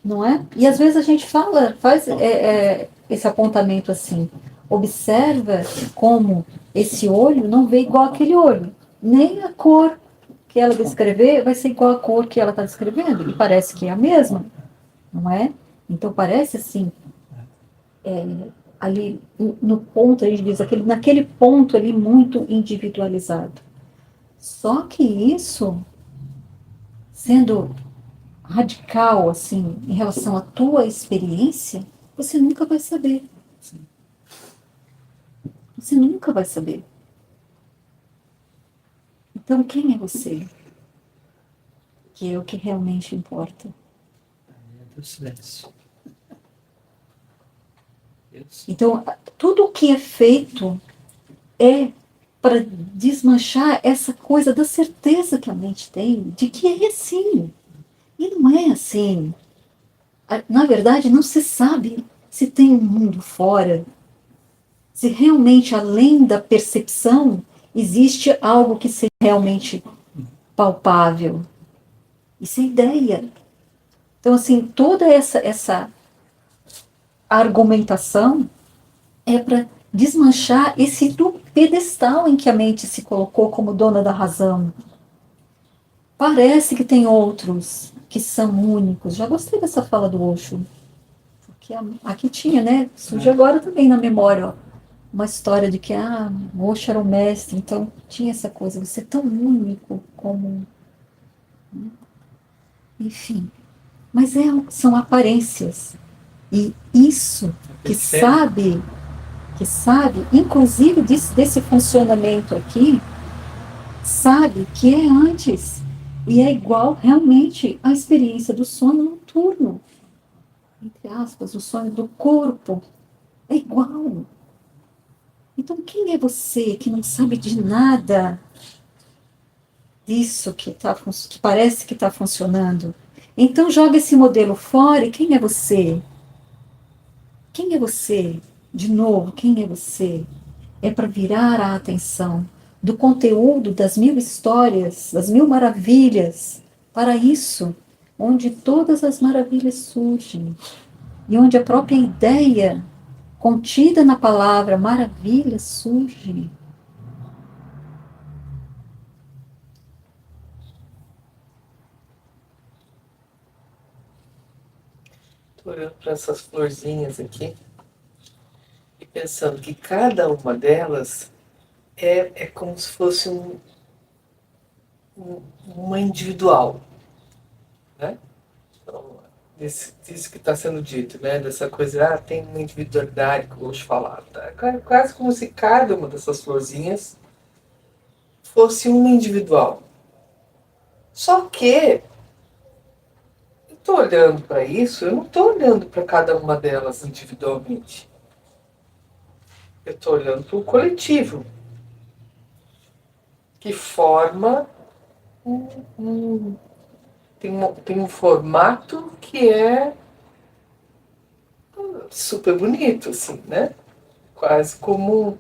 não é? E às vezes a gente faz esse apontamento assim, observa como esse olho não vê igual aquele olho, nem a cor que ela descrever vai ser igual a cor que ela está descrevendo, e parece que é a mesma, não é? Então parece assim, ali no ponto, a gente diz, naquele ponto ali muito individualizado. Só que isso, sendo radical, assim, em relação à tua experiência, você nunca vai saber. Você nunca vai saber. Então, quem é você? Que é o que realmente importa. É do silêncio. Deus. Então, tudo o que é feito é para desmanchar essa coisa da certeza que a mente tem de que é assim. E não é assim. Na verdade, não se sabe se tem um mundo fora, se realmente, além da percepção, existe algo que seja realmente palpável. Isso é ideia. Então, assim, toda essa argumentação é para desmanchar esse do pedestal em que a mente se colocou como dona da razão. Parece que tem outros que são únicos. Já gostei dessa fala do Osho. Porque aqui tinha, né? Surge agora também na memória, ó, uma história de que o Osho era o mestre, então tinha essa coisa, você é tão único como. Enfim. Mas são aparências. E isso que sabe, inclusive desse funcionamento aqui, sabe que é antes. E é igual realmente à experiência do sono noturno. Entre aspas, o sonho do corpo. É igual. Então, quem é você que não sabe de nada disso que parece que está funcionando? Então, joga esse modelo fora e quem é você? Quem é você? De novo, quem é você? É para virar a atenção do conteúdo das mil histórias, das mil maravilhas, para isso, onde todas as maravilhas surgem e onde a própria ideia contida na palavra maravilha surge. Tô olhando para essas florzinhas aqui e pensando que cada uma delas é como se fosse uma individual, né? Então, disso que está sendo dito, né? Dessa coisa, tem uma individualidade que eu ouço falar. Tá? Quase como se cada uma dessas florzinhas fosse uma individual. Só que eu estou olhando para isso, eu não estou olhando para cada uma delas individualmente. Eu estou olhando para o coletivo, que forma tem um formato que é super bonito, assim, né? Quase como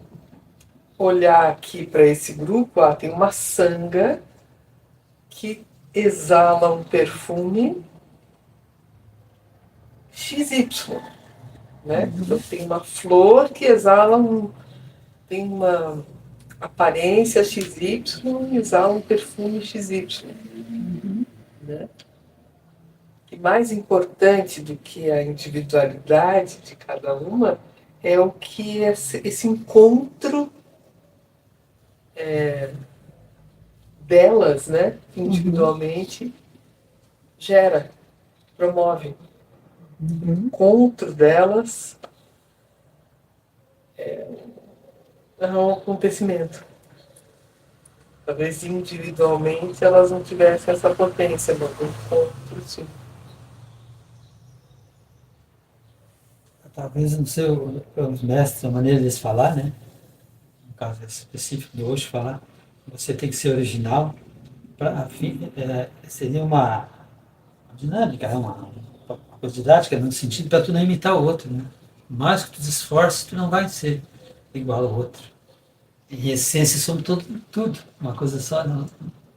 olhar aqui para esse grupo, tem uma sanga que exala um perfume XY, né? Então tem uma flor que tem uma aparência XY e exala um perfume XY, né? E mais importante do que a individualidade de cada uma é o que esse encontro delas, né, individualmente, gera, promove. O encontro delas é um acontecimento. Talvez individualmente elas não tivessem essa potência, mas o encontro sim. Talvez no seu, os mestres, a maneira deles falar, né? No caso específico do Osho falar, você tem que ser original, seria uma dinâmica, uma coisa didática no sentido para tu não imitar o outro, né? Mais que tu te esforces, tu não vai ser igual ao outro. Em essência somos tudo, uma coisa só, não.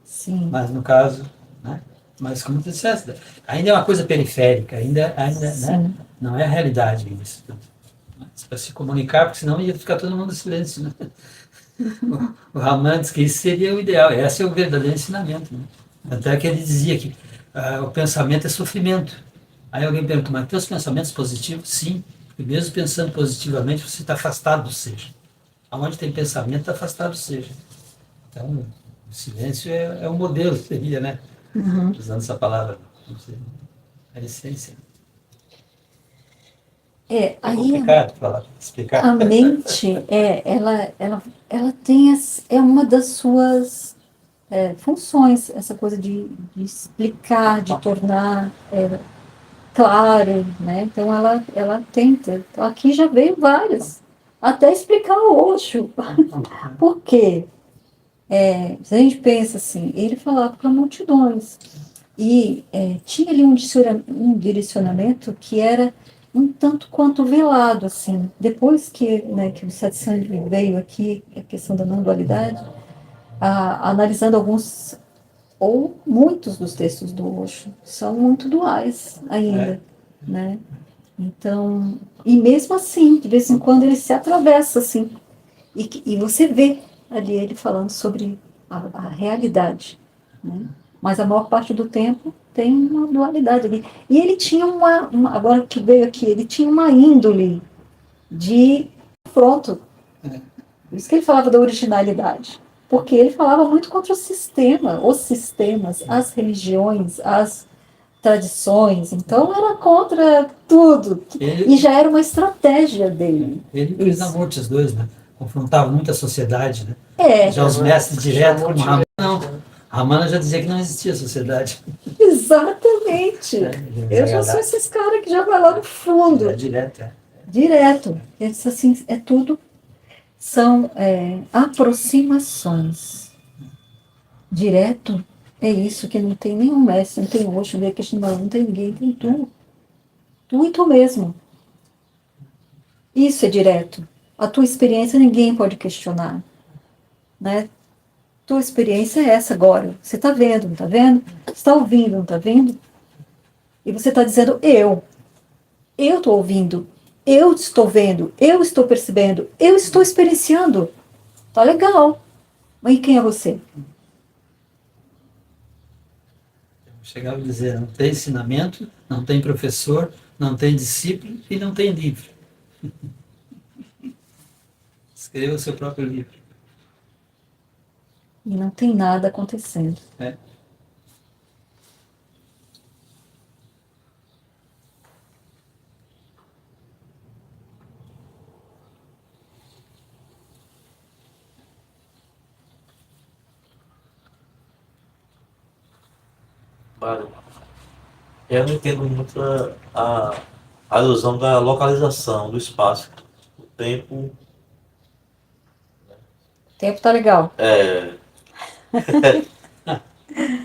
Sim. Mas no caso, né? Mas como tu disseste, ainda é uma coisa periférica, ainda né? Não é a realidade isso. Para se comunicar, porque senão ia ficar todo mundo em silêncio, né? O Raman diz que isso seria o ideal, esse é o verdadeiro ensinamento, né? Até que ele dizia que o pensamento é sofrimento. Aí alguém pergunta, mas teus pensamentos positivos? Sim, porque mesmo pensando positivamente, você está afastado do seja. Aonde tem pensamento, está afastado do seja. Então, o silêncio é um modelo, seria, né? Usando essa palavra, não sei, a essência. É Aí complicado falar, explicar. a mente, ela tem, é uma das suas funções, essa coisa de explicar, de tornar claro, né? Então ela tenta. Então aqui já veio várias, até explicar o Osho. Por quê? Se a gente pensa assim, ele falava para multidões. E tinha ali um direcionamento que era um tanto quanto velado, assim. Depois que o Satsang veio aqui, a questão da não dualidade, analisando alguns ou muitos dos textos do Osho, são muito duais ainda, né? Então, e mesmo assim, de vez em quando ele se atravessa, assim, e você vê ali ele falando sobre a realidade, né? Mas a maior parte do tempo tem uma dualidade ali. E ele tinha agora que veio aqui, ele tinha uma índole de confronto. Por isso que ele falava da originalidade. Porque ele falava muito contra o sistema, os sistemas, as religiões, as tradições. Então era contra tudo. E já era uma estratégia dele. Ele e o Krishnamurti, os dois, né? Confrontavam muito a sociedade, né? Já os mestres direto, como Ramana, não. Ramana já dizia que não existia sociedade. Exatamente. Eu já sou esses caras que já vai lá no fundo. Direto. Direto. Ele disse assim, tudo são aproximações. Direto é isso, que não tem nenhum mestre, não tem Osho, não tem Krishnamurti, não tem ninguém, tem tu. Tu e tu mesmo. Isso é direto. A tua experiência ninguém pode questionar, né? Tua experiência é essa agora. Você está vendo, não está vendo? Você está ouvindo, não está vendo? E você está dizendo eu estou ouvindo, eu estou vendo, eu estou percebendo, eu estou experienciando. Tá legal. Mas e quem é você? Eu chegava a dizer, não tem ensinamento, não tem professor, não tem discípulo e não tem livro. Escreva o seu próprio livro. E não tem nada acontecendo. É. Vale. Eu não entendo muito a ilusão da localização, do espaço. O tempo O tempo tá legal. é.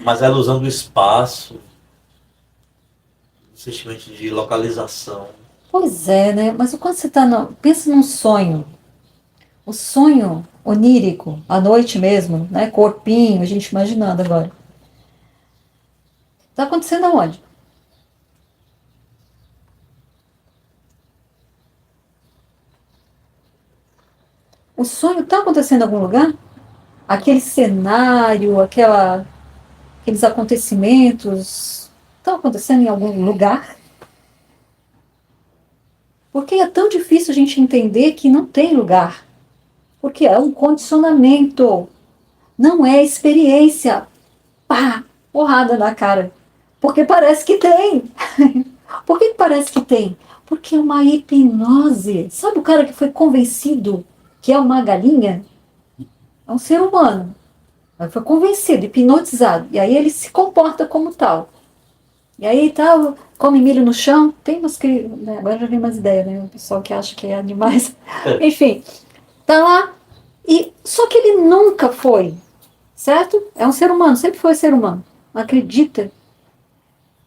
Mas a ilusão do espaço, o sentimento de localização. Pois é, né? Mas quando você tá pensa num sonho, o sonho onírico, à noite mesmo, né? Corpinho, a gente imaginando agora. Tá acontecendo aonde? O sonho tá acontecendo em algum lugar? Aquele cenário, aqueles acontecimentos estão acontecendo em algum lugar? Porque é tão difícil a gente entender que não tem lugar. Porque é um condicionamento, não é experiência. Pá, porrada na cara. Porque parece que tem. Por que parece que tem? Porque é uma hipnose. Sabe o cara que foi convencido que é uma galinha? É um ser humano. Mas foi convencido, hipnotizado. E aí ele se comporta como tal. E aí tal, come milho no chão. Tem umas que. Né, agora já vem umas ideias, né? O pessoal que acha que é animais. Enfim, tá lá. E, só que ele nunca foi. Certo? É um ser humano, sempre foi ser humano. Acredita?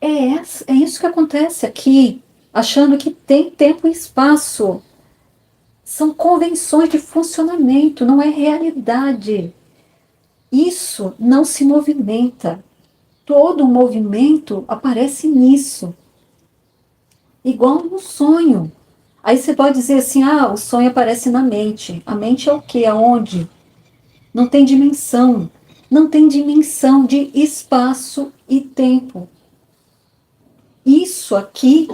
É isso que acontece aqui, achando que tem tempo e espaço. São convenções de funcionamento, não é realidade. Isso não se movimenta. Todo movimento aparece nisso, igual no sonho. Aí você pode dizer assim: ah, o sonho aparece na mente. A mente é o quê? Aonde? Não tem dimensão. Não tem dimensão de espaço e tempo. Isso aqui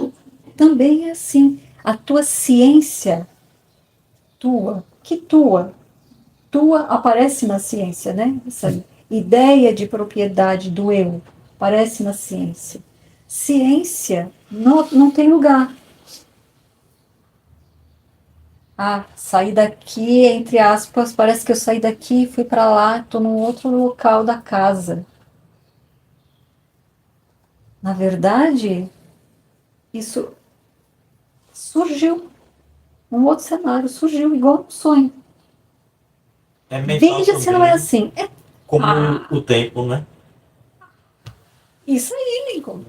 também é assim. A tua ciência, tua aparece na ciência, né? Essa ideia de propriedade do eu aparece na ciência. Ciência não tem lugar. Ah, saí daqui, entre aspas, parece que eu saí daqui, fui para lá, estou num outro local da casa. Na verdade, isso surgiu, um outro cenário, surgiu igual um sonho. É mental Veja se não é também, assim. como o tempo, né? Isso aí, Lincoln.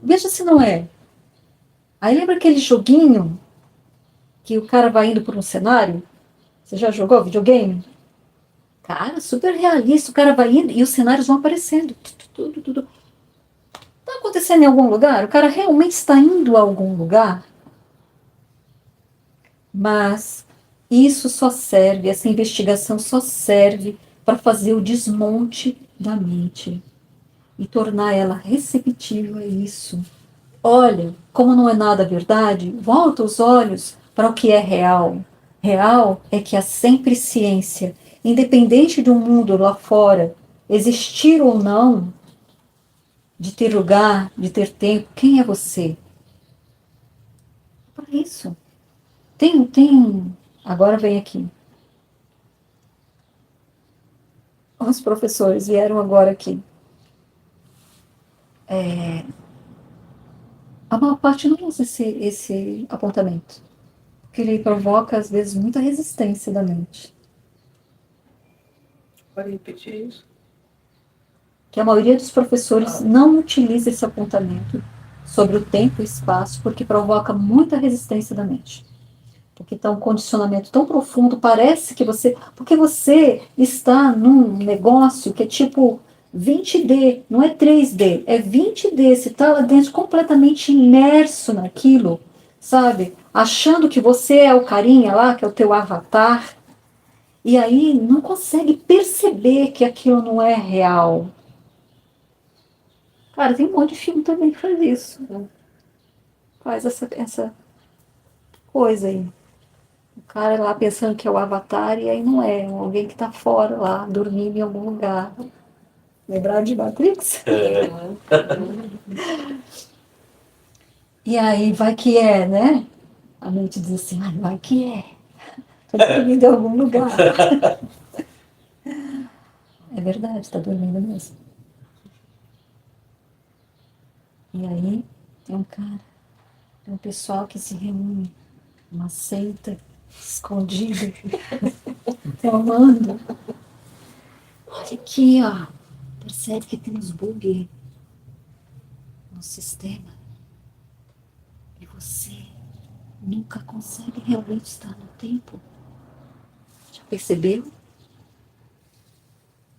Veja se não é. Aí lembra aquele joguinho que o cara vai indo por um cenário? Você já jogou videogame? Cara, super realista. O cara vai indo e os cenários vão aparecendo. Tudo. Está acontecendo em algum lugar? O cara realmente está indo a algum lugar? Mas isso só serve, essa investigação só serve para fazer o desmonte da mente e tornar ela receptível a isso. Olha, como não é nada verdade, volta os olhos para o que é real. Real é que há sempre ciência, independente de um mundo lá fora existir ou não, de ter lugar, de ter tempo. Quem é você? Para isso. Tem. Agora vem aqui. Os professores vieram agora aqui. A maior parte não usa esse apontamento, porque ele provoca, às vezes, muita resistência da mente. Pode repetir isso? Que a maioria dos professores não utiliza esse apontamento sobre o tempo e espaço, porque provoca muita resistência da mente. Porque está um condicionamento tão profundo, parece que você. Porque você está num negócio que é tipo 20D, não é 3D, é 20D. Você está lá dentro completamente imerso naquilo, sabe? Achando que você é o carinha lá, que é o teu avatar, e aí não consegue perceber que aquilo não é real. Cara, tem um monte de filme também que faz isso, né? Faz essa coisa aí. cara lá pensando que é o Avatar e aí não é, alguém que tá fora lá, dormindo em algum lugar. Lembrar de Matrix? E aí vai que é, né? A mente diz assim, ah, vai que é. Tô dormindo em algum lugar. É verdade, tá dormindo mesmo. E aí tem um cara, tem um pessoal que se reúne, uma seita escondida, filmando. Olha aqui, ó. Percebe que tem uns bugs no sistema. E você nunca consegue realmente estar no tempo. Já percebeu?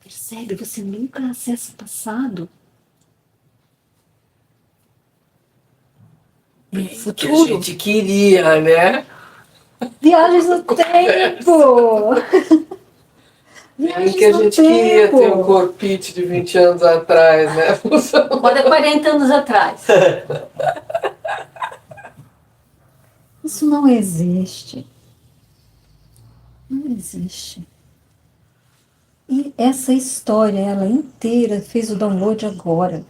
Percebe? Você nunca acessa o passado. E o Que a futuro. gente queria, né? Viagens no tempo! Bem Viagens que a no gente queria ter um tempo! corpite de 20 anos atrás, né? Pode 40 anos atrás. Isso não existe. Não existe. E essa história, ela inteira, fez o download agora.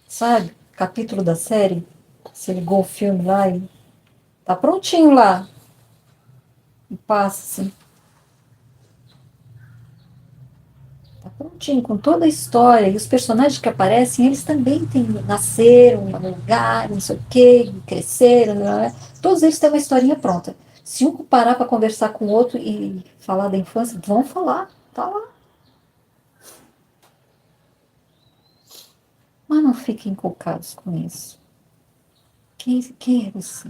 Sabe? Capítulo da série. Você ligou o filme lá e tá prontinho lá. E passa assim. Tá prontinho, com toda a história. E os personagens que aparecem, eles também nasceram em um lugar, não sei o quê, cresceram, né? Todos eles têm uma historinha pronta. Se um parar para conversar com o outro e falar da infância, vão falar. Tá lá. Mas não fiquem encucados com isso. Quem é você?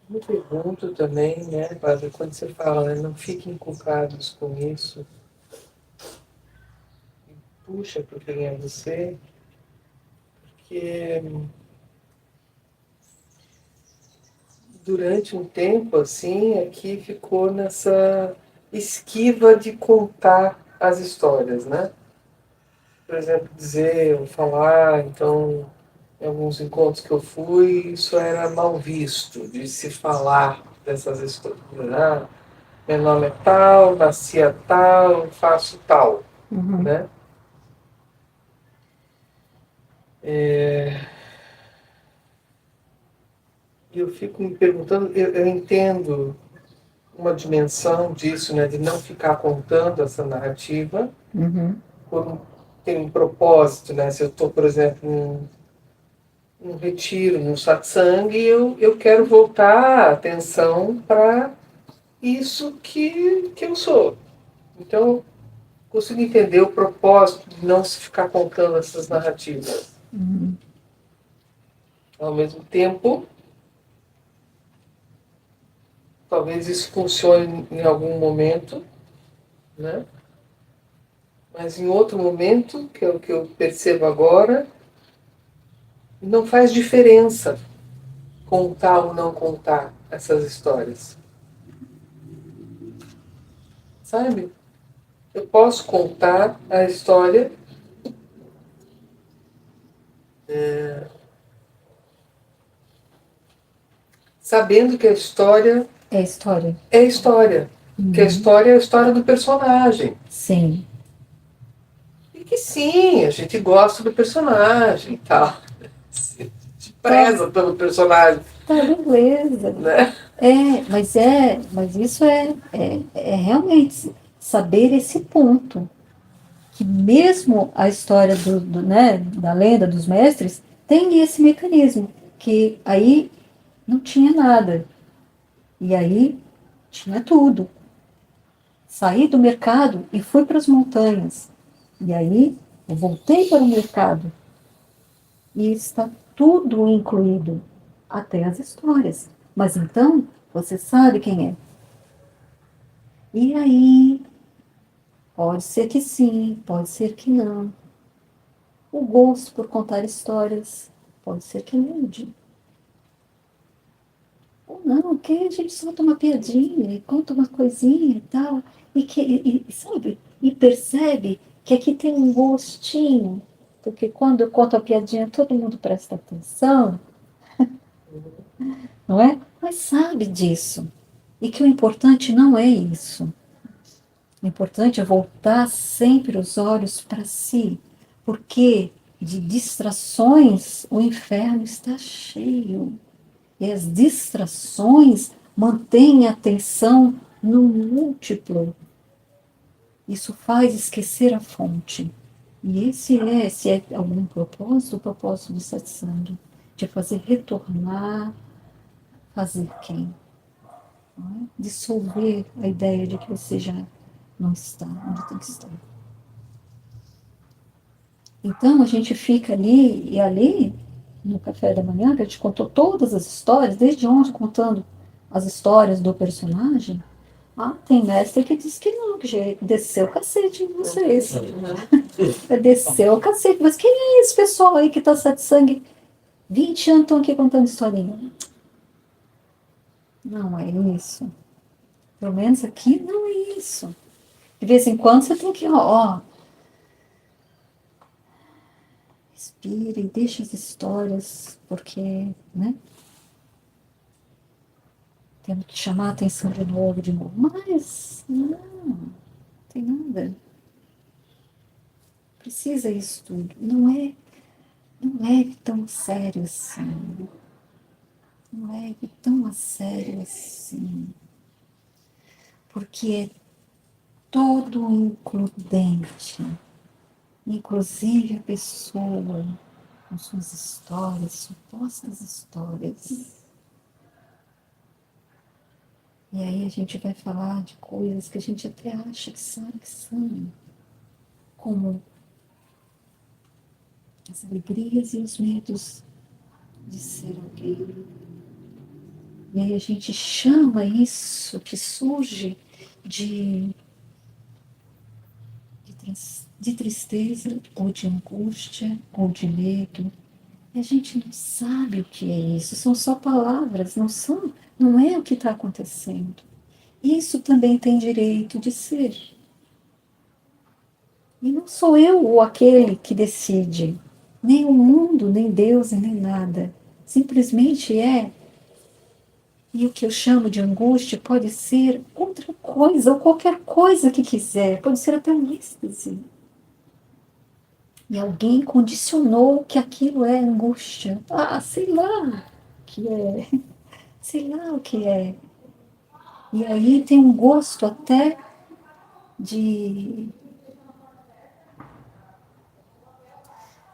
Me pergunto também, né, Padre, quando você fala, né, não fiquem culpados com isso, puxa para quem é você, porque durante um tempo, assim, aqui ficou nessa esquiva de contar as histórias, né? Por exemplo, dizer ou falar, então, em alguns encontros que eu fui, isso era mal visto, de se falar dessas histórias. Ah, meu nome é tal, nasci a tal, faço tal, Uhum. né? E eu fico me perguntando, eu entendo uma dimensão disso, né, de não ficar contando essa narrativa, Uhum. por tem um propósito, né? Se eu estou, por exemplo, num retiro, num satsang, eu quero voltar a atenção para isso que eu sou. Então, consigo entender o propósito de não se ficar contando essas narrativas. Uhum. Ao mesmo tempo, talvez isso funcione em algum momento, né? Mas em outro momento, que é o que eu percebo agora, não faz diferença contar ou não contar essas histórias. Sabe? Eu posso contar a história sabendo que a história É história. é história. Que a Uhum. história é a história do personagem. Sim. E que sim, a gente gosta do personagem e tal. A gente preza pelo personagem, Tá, beleza. né? Mas isso é realmente saber esse ponto. Que mesmo a história né, da lenda dos mestres tem esse mecanismo, que aí não tinha nada. E aí tinha tudo. Saí do mercado e fui para as montanhas. E aí eu voltei para o mercado. E está tudo incluído, até as histórias. Mas então, você sabe quem é. E aí, pode ser que sim, pode ser que não. O gosto por contar histórias pode ser que mude. Ou não, que a gente solta uma piadinha e conta uma coisinha e tal, sabe, e percebe que aqui tem um gostinho, porque quando eu conto a piadinha todo mundo presta atenção, não é? Mas sabe disso. E que o importante não é isso. O importante é voltar sempre os olhos para si, porque de distrações o inferno está cheio. E as distrações mantêm a atenção no múltiplo. Isso faz esquecer a fonte. E se é algum propósito, o propósito do satsang, de fazer retornar, fazer quem? Não é? Dissolver a ideia de que você já não está onde tem que estar. Então a gente fica ali, e ali, no café da manhã, que a gente contou todas as histórias, desde ontem contando as histórias do personagem. Ah, tem mestre que diz que não, que já desceu o cacete em vocês. Desceu o cacete. Mas quem é esse pessoal aí que tá satsang? 20 anos estão aqui contando historinha. Não é isso. Pelo menos aqui não é isso. De vez em quando você tem que, respire, deixa as histórias, porque, né? Temos que chamar a atenção de novo, de novo. Mas, não tem nada. Precisa isso tudo. Não é tão sério assim. Não é tão a sério assim. Porque é todo includente. Inclusive a pessoa com suas histórias, supostas histórias. E aí a gente vai falar de coisas que a gente até acha que sabe que são. Como as alegrias e os medos de ser alguém. E aí a gente chama isso que surge de tristeza, ou de angústia, ou de medo. E a gente não sabe o que é isso, são só palavras, não é o que está acontecendo. Isso também tem direito de ser. E não sou eu ou aquele que decide, nem o mundo, nem Deus, nem nada. Simplesmente é. E o que eu chamo de angústia pode ser outra coisa, ou qualquer coisa que quiser, pode ser até um êxtase. E alguém condicionou que aquilo é angústia. Ah, sei lá o que é. Sei lá o que é. E aí tem um gosto até de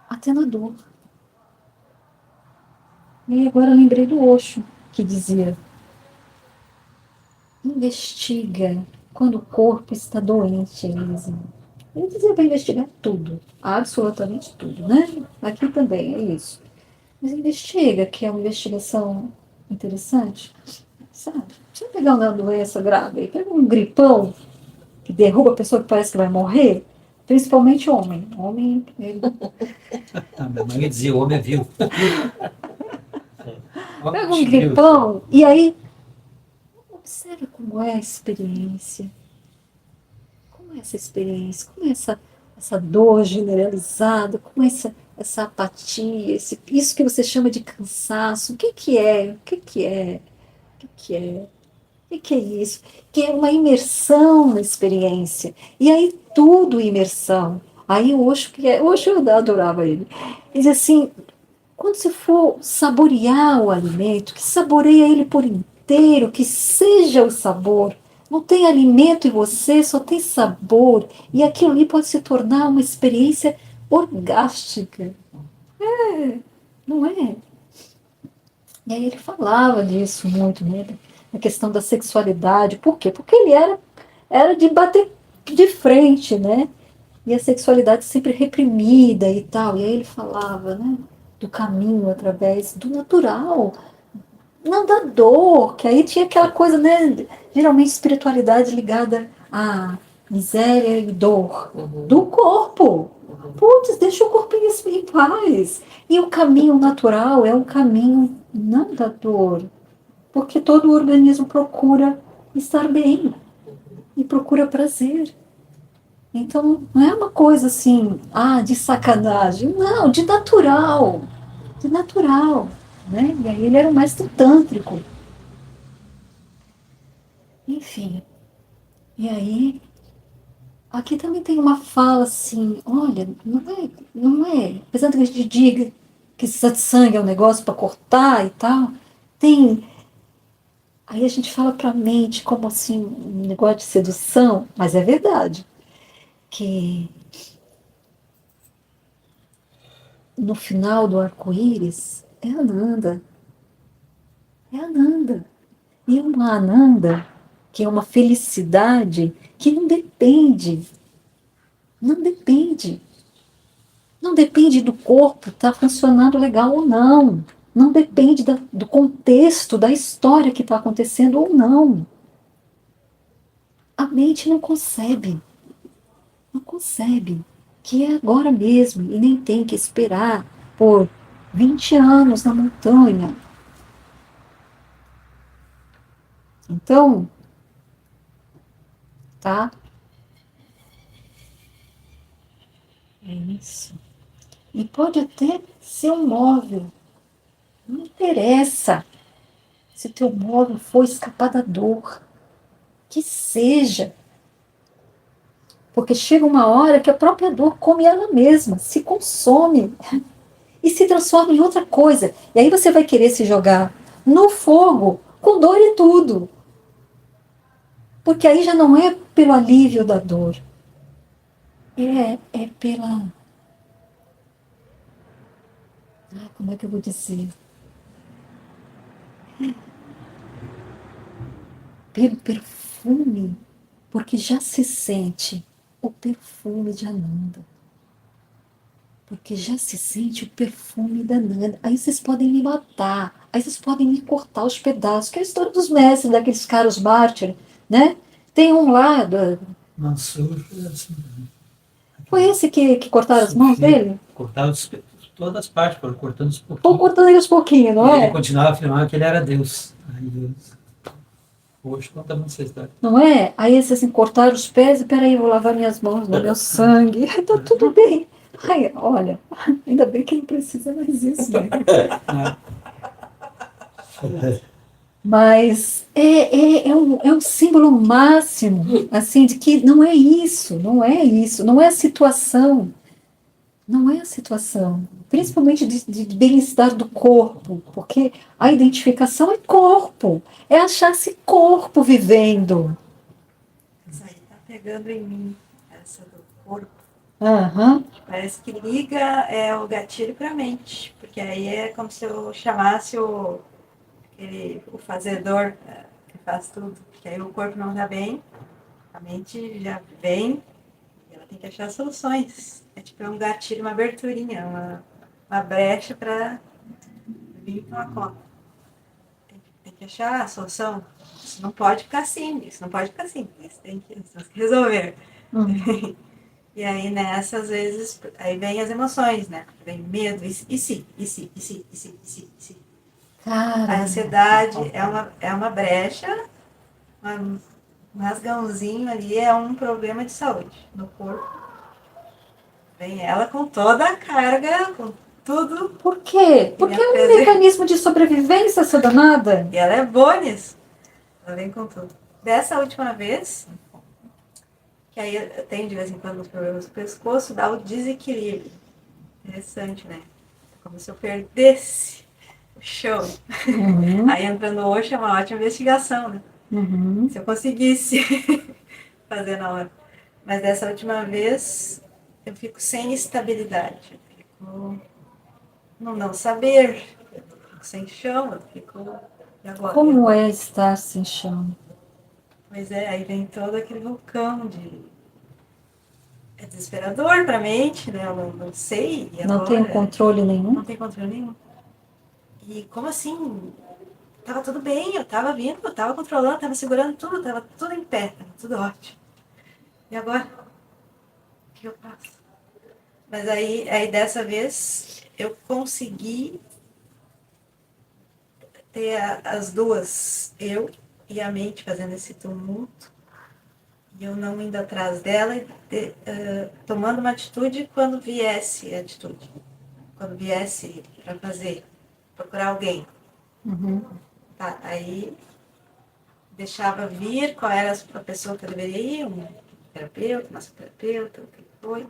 atenador. E agora eu lembrei do Osho, que dizia: investiga quando o corpo está doente, Elisa. Ele dizia para investigar tudo, absolutamente tudo, né? Aqui também é isso. Mas investiga, que é uma investigação interessante, sabe? Se eu pegar uma doença grave, pega um gripão que derruba a pessoa que parece que vai morrer, principalmente homem. Homem, ele... Minha mãe dizia, o homem é vivo. Pega um gripão e aí observe como é a experiência. Como é essa experiência? Como é essa dor generalizada? Como é essa apatia? Isso que você chama de cansaço? O que que é? O que que é? O que que é? O que é isso? Que é uma imersão na experiência. E aí tudo imersão. Aí o Osho eu adorava ele. Ele diz assim, quando você for saborear o alimento, que saboreia ele por inteiro, que seja o sabor. Não tem alimento em você, só tem sabor. E aquilo ali pode se tornar uma experiência orgástica. Não é? E aí ele falava disso muito, né? A questão da sexualidade. Por quê? Porque ele era de bater de frente, né? E a sexualidade sempre reprimida e tal. E aí ele falava, né? Do caminho através do natural. Não da dor, que aí tinha aquela coisa, né? Geralmente espiritualidade ligada à miséria e dor. Do corpo. Putz, deixa o corpinho em paz. E o caminho natural é um caminho não da dor, Porque todo o organismo procura estar bem e procura prazer. Então, não é uma coisa assim, de sacanagem. Não, de natural. De natural. Né? E aí ele era um mestre tântrico. Enfim. E aí, aqui também tem uma fala assim, olha, não é, apesar de que a gente diga que satsang é um negócio para cortar e tal, tem, aí a gente fala para a mente como assim, um negócio de sedução, mas é verdade, que no final do arco-íris é Ananda, é Ananda. E uma Ananda, que é uma felicidade que não depende. Não depende do corpo estar funcionando legal ou não. Não depende do contexto, da história que está acontecendo ou não. A mente não concebe, não concebe que é agora mesmo e nem tem que esperar por 20 anos na montanha. Então, tá? É isso. E pode até ser um móvel. Não interessa se teu móvel for escapar da dor. Que seja. Porque chega uma hora que a própria dor come ela mesma, se consome e se transforma em outra coisa. E aí você vai querer se jogar no fogo com dor e tudo. Porque aí já não é pelo alívio da dor, é pela. Como é que eu vou dizer? Pelo perfume. Porque já se sente o perfume de Ananda. Porque já se sente o perfume da Nanda. Aí vocês podem me matar, aí vocês podem me cortar os pedaços, que é a história dos mestres, daqueles caras mártires, né? Tem um lá, Mansur, assim, foi esse que cortaram as mãos Sufi, dele? cortava todas as partes, foram cortando os Ou pouquinhos. cortando ele aos pouquinhos, E não ele é? continuava afirmando que ele era Deus. Aí Deus, hoje conta muito essa história. Não é? Aí eles assim, cortaram os pés e peraí, eu vou lavar minhas mãos no meu sangue. Tá tudo bem. Ai, olha, ainda bem que não precisa mais isso, né? Mas é um símbolo máximo, assim, de que não é isso, não é isso, não é a situação, não é a situação, principalmente de bem-estar do corpo, porque a identificação é corpo, é achar-se corpo vivendo. Isso aí tá pegando em mim, essa do corpo. Aham, Parece que liga o gatilho para a mente, porque aí é como se eu chamasse o fazedor que faz tudo, porque aí o corpo não está bem, a mente já vem e ela tem que achar soluções. É tipo um gatilho, uma aberturinha, uma brecha para vir para uma conta. Tem que achar a solução. Isso não pode ficar assim, isso não pode ficar assim, isso tem que resolver. E aí nessa, às vezes, aí vem as emoções, né? Vem medo, e se, e se, e se, e se, e se, e se. A cara, ansiedade é uma brecha, um rasgãozinho ali, é um problema de saúde no corpo. Vem ela com toda a carga, com tudo. por quê? Que Porque me é um apresenta. mecanismo de sobrevivência, essa danada. E ela é boa nisso. Ela vem com tudo. Dessa última vez, que aí eu tenho de vez em quando os problemas do pescoço, dá o desequilíbrio. Interessante, né? Como se eu perdesse o chão. Uhum, Aí entra no Osho é uma ótima investigação, né? uhum. Se eu conseguisse fazer na hora. Mas dessa última vez eu fico sem estabilidade. Eu fico no não saber. Eu fico sem chão, eu fico. E agora? Como é estar sem chão? Pois é, aí vem todo aquele vulcão de. É desesperador pra mente, né? Eu não sei, e Não tenho agora? controle nenhum? Não tem controle nenhum. E como assim? Tava tudo bem, eu tava vindo, eu tava controlando, tava segurando tudo, tava tudo em pé, tava tudo ótimo. E agora? O que eu faço? Mas aí dessa vez eu consegui ter as duas, eu e a mente fazendo esse tumulto, e eu não indo atrás dela e tomando uma atitude quando viesse a atitude, quando viesse para fazer, procurar alguém. Uhum. Tá, aí deixava vir qual era a pessoa que eu deveria ir, um terapeuta, massoterapeuta, o que foi.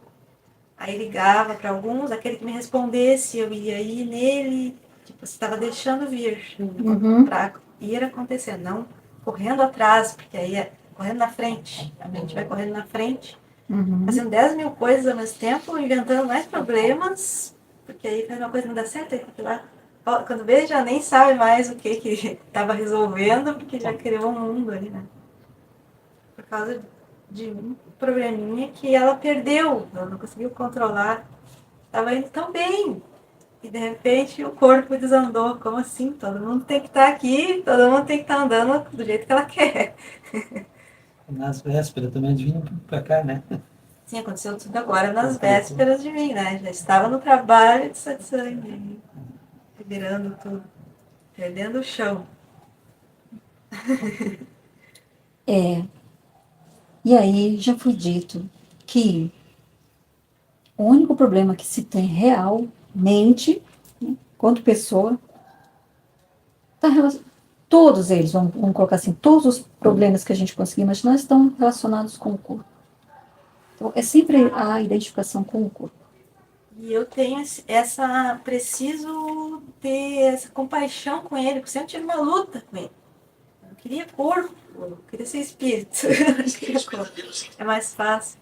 Aí ligava para alguns, aquele que me respondesse, eu ia ir nele, tipo, você estava deixando vir Uhum. para ir acontecendo, não correndo atrás, porque aí é correndo na frente, a mente vai correndo na frente, Uhum. fazendo 10 mil coisas ao mesmo tempo, inventando mais problemas, porque aí faz uma coisa que não dá certo, aí lá, quando vê já nem sabe mais o que estava resolvendo, porque já criou um mundo ali, né? Por causa de um probleminha que ela perdeu, ela não conseguiu controlar, estava indo tão bem. E de repente o corpo desandou. Como assim? Todo mundo tem que estar aqui, todo mundo tem que estar andando do jeito que ela quer. Nas vésperas também de vir para cá, né? Sim, aconteceu tudo agora nas vésperas de mim, né? Já estava no trabalho de satsang, virando tudo, perdendo o chão. E aí já foi dito que o único problema que se tem realmente, né, quanto pessoa, tá todos eles, vamos colocar assim, todos os problemas que a gente conseguir imaginar estão relacionados com o corpo. Então, é sempre a identificação com o corpo. E eu tenho preciso ter essa compaixão com ele, porque sempre tive uma luta com ele. Eu não queria corpo, eu queria ser espírito. Acho que é mais fácil.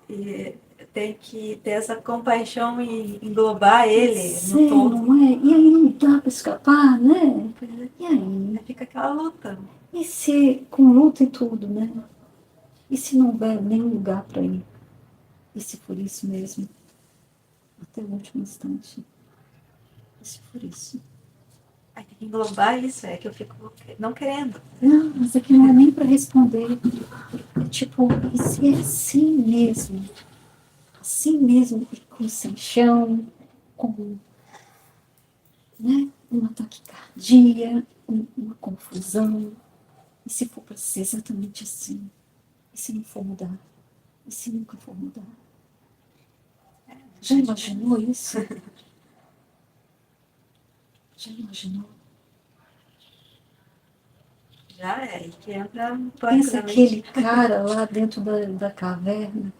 E eu tenho que ter essa compaixão e englobar ele no todo. Não é? E aí não dá para escapar, né? E aí? Aí fica aquela luta. E se com luta e tudo, né? E se não houver nenhum lugar para ir? E se for isso mesmo? Até o último instante. E se for isso? Aí tem que englobar isso, é que eu fico não querendo. Não, mas aqui não é nem para responder. É tipo, e se é assim mesmo? Assim mesmo, e com sem chão, com, né, uma taquicardia, uma confusão. E se for para ser exatamente assim? E se não for mudar? E se nunca for mudar? Já imaginou isso? Já imaginou? Já é, aí que entra um pânico Pensa na mente. aquele cara lá dentro da caverna,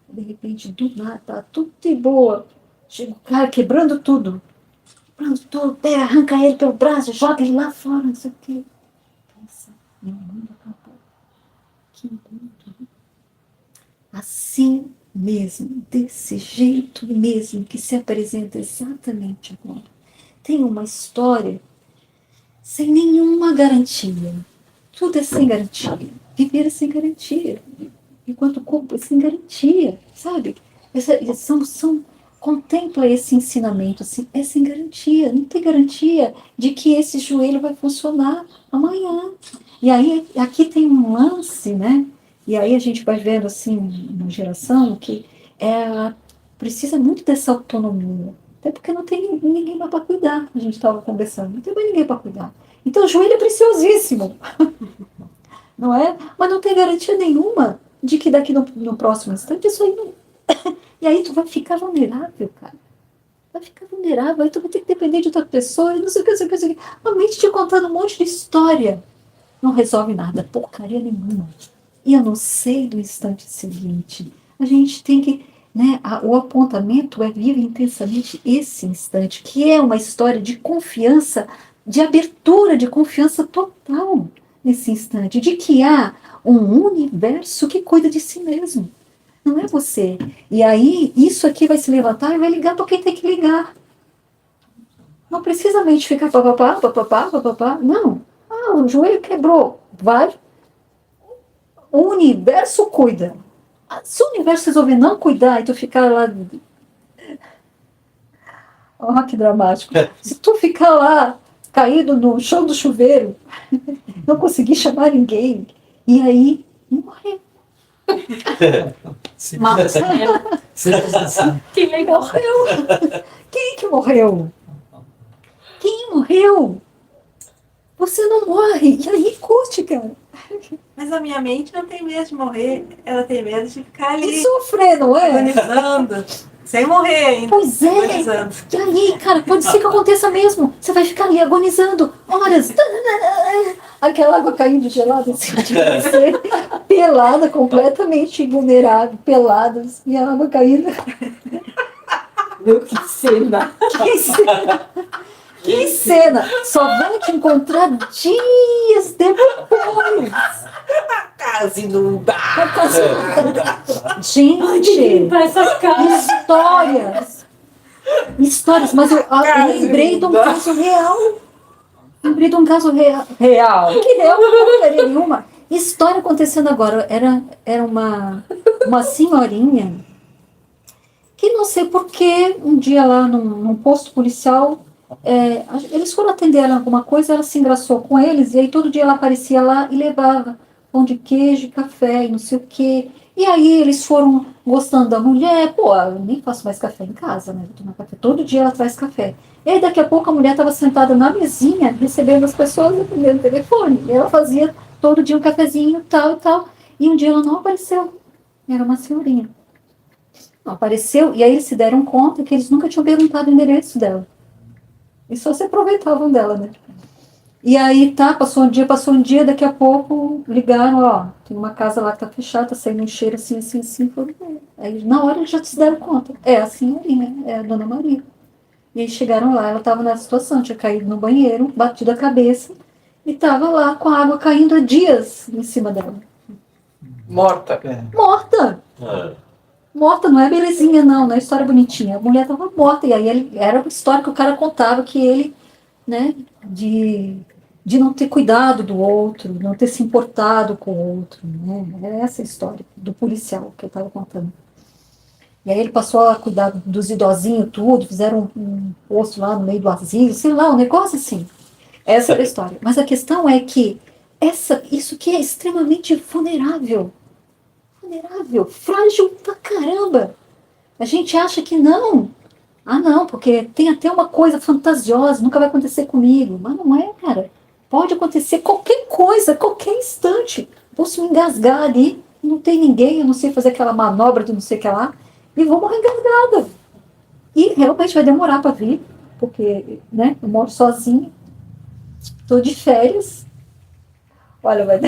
de repente, do nada, tá tudo de boa. Chega o cara quebrando tudo. Quebrando tudo, pega, arranca ele pelo braço, joga ele lá fora, não sei o quê. Pensa, meu mundo acabou. Que mundo. Assim mesmo, desse jeito mesmo, que se apresenta exatamente agora. Tem uma história sem nenhuma garantia. Tudo é sem garantia. Viver é sem garantia. Enquanto o corpo é sem garantia, sabe? Contempla esse ensinamento, assim, é sem garantia. Não tem garantia de que esse joelho vai funcionar amanhã. E aí, aqui tem um lance, né? E aí a gente vai vendo, assim, uma geração que precisa muito dessa autonomia. Até porque não tem ninguém para cuidar. A gente estava conversando, não tem mais ninguém para cuidar. Então o joelho é preciosíssimo, não é? Mas não tem garantia nenhuma de que daqui no próximo instante isso aí não. E aí tu vai ficar vulnerável, cara. Vai ficar vulnerável, aí tu vai ter que depender de outra pessoa, e não sei o que, não sei o que, não sei o que. A mente te contando um monte de história. Não resolve nada, porcaria nenhuma. E eu não sei do instante seguinte. A gente tem que, né, o apontamento é viver intensamente esse instante, que é uma história de confiança, de abertura, de confiança total nesse instante, de que há um universo que cuida de si mesmo. Não é você. E aí, isso aqui vai se levantar e vai ligar para quem tem que ligar. Não precisa a mente ficar papapá, papapá, papapá. Não. Ah, o joelho quebrou. Vai. O universo cuida. Se o universo resolver não cuidar e tu ficar lá. Olha que dramático. Se tu ficar lá, caído no chão do chuveiro, não conseguir chamar ninguém, e aí morrer. Marcelo, que legal. Morreu. Quem que morreu? Quem morreu? você não morre. E aí curte, cara. Mas a minha mente não tem medo de morrer, ela tem medo de ficar E ali sofrer, não é? agonizando, sem morrer ainda. Pois é. Agonizando. E aí, cara, pode ser que aconteça mesmo. Você vai ficar ali agonizando horas. Aquela água caindo gelada em cima de você. Pelada, completamente vulnerável. Pelada. E a água caindo. Meu, que cena! Que cena! Que cena! Só vai te encontrar dias depois. Casa inundada. Gente, Limpar essa casa! histórias, mas eu lembrei de um caso real. Lembrei de um caso real. Que real não porcaria nenhuma. História acontecendo agora. Era uma senhorinha que não sei por que um dia lá num posto policial, eles foram atender ela em alguma coisa, ela se engraçou com eles, e aí todo dia ela aparecia lá e levava pão de queijo, café e não sei o quê. E aí eles foram gostando da mulher, pô, eu nem faço mais café em casa, né? Vou tomar café. Todo dia ela traz café. E aí daqui a pouco a mulher estava sentada na mesinha, recebendo as pessoas, atendendo o telefone. E ela fazia todo dia um cafezinho, tal e tal. E um dia ela não apareceu. Era uma senhorinha. Não apareceu, e aí eles se deram conta que eles nunca tinham perguntado o endereço dela. E só se aproveitavam dela, né? E aí tá, passou um dia, daqui a pouco ligaram, ó, tem uma casa lá que tá fechada, tá saindo um cheiro assim, assim, assim. Foram ver. Aí na hora eles já se deram conta. É a senhorinha, é a dona Maria. E aí chegaram lá, ela tava nessa situação, tinha caído no banheiro, batido a cabeça, e tava lá com a água caindo há dias em cima dela. Morta. Morta! É. Morta, não é belezinha, não é história bonitinha. A mulher estava morta, e aí era uma história que o cara contava que ele, né, de não ter cuidado do outro, não ter se importado com o outro, né? Era essa a história do policial que eu estava contando. E aí ele passou a cuidar dos idosinhos, tudo, fizeram um posto lá no meio do asilo, sei lá, um negócio assim. Essa era a história. Mas a questão é que isso que é extremamente vulnerável, frágil pra caramba. A gente acha que não. Ah, não, porque tem até uma coisa fantasiosa, nunca vai acontecer comigo. Mas não é, cara. Pode acontecer qualquer coisa, qualquer instante. Posso me engasgar ali, não tem ninguém, eu não sei fazer aquela manobra de não sei o que lá, e vou morrer engasgada. E realmente vai demorar para vir, porque, né, eu moro sozinha, estou de férias. Olha,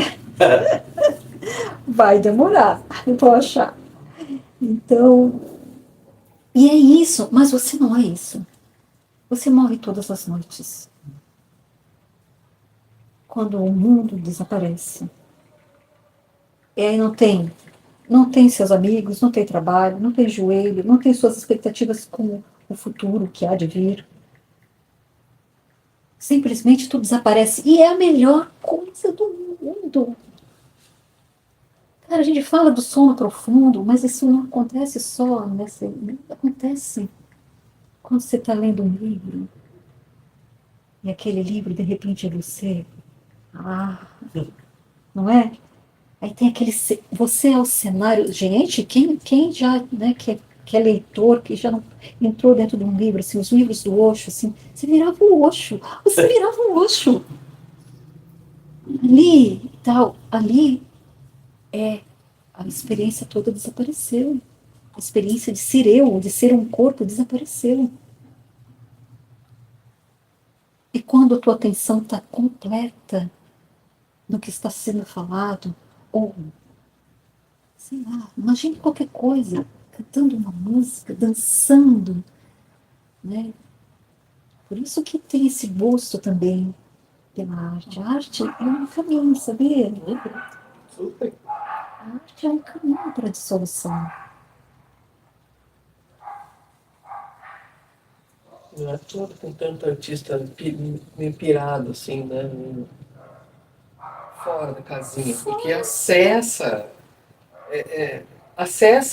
vai demorar, eu vou achar. Então, e é isso, mas você não é isso. Você morre todas as noites. Quando o mundo desaparece. E aí não tem seus amigos, não tem trabalho, não tem joelho, não tem suas expectativas com o futuro que há de vir. Simplesmente tudo desaparece. E é a melhor coisa do mundo. Cara, a gente fala do sono profundo, mas isso não acontece só nessa. Acontece quando você está lendo um livro e aquele livro de repente é você. Ah, não é? Aí tem aquele. Você é o cenário. Gente, quem já, né, que é leitor, que já não entrou dentro de um livro, assim, os livros do Osho, assim, você virava um Osho. Você virava um Osho. Ali e tal, ali a experiência toda desapareceu. A experiência de ser eu, de ser um corpo, desapareceu. E quando a tua atenção está completa no que está sendo falado, ou, sei lá, imagine qualquer coisa, cantando uma música, dançando, né? Por isso que tem esse gosto também pela arte. A arte é um caminho, sabia? Super. A arte é um caminho para a dissolução. Não é todo com tanto artista meio pirado, assim, né? Fora da casinha. Porque acessa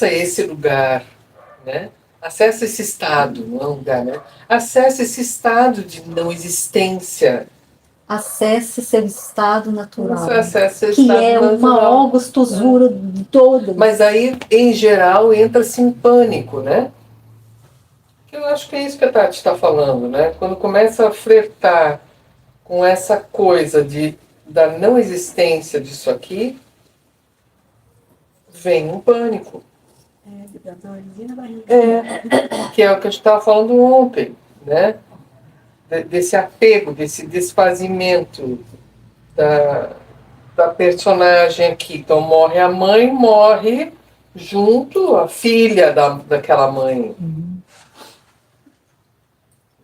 esse lugar, né? Acessa esse estado, não é um lugar, né? Acessa esse estado de não existência. Acesse seu estado natural, Acessa esse que estado é uma natural. ó gostosura toda. Mas aí, em geral, entra-se em pânico, né? Eu acho que é isso que a Tati está falando, né? Quando começa a flertar com essa coisa da não existência disso aqui, vem um pânico. Da dorzinha na barriga. Que é o que a gente estava falando ontem, né? Desse apego, desse desfazimento da personagem aqui. Então morre a mãe, morre junto a filha daquela mãe.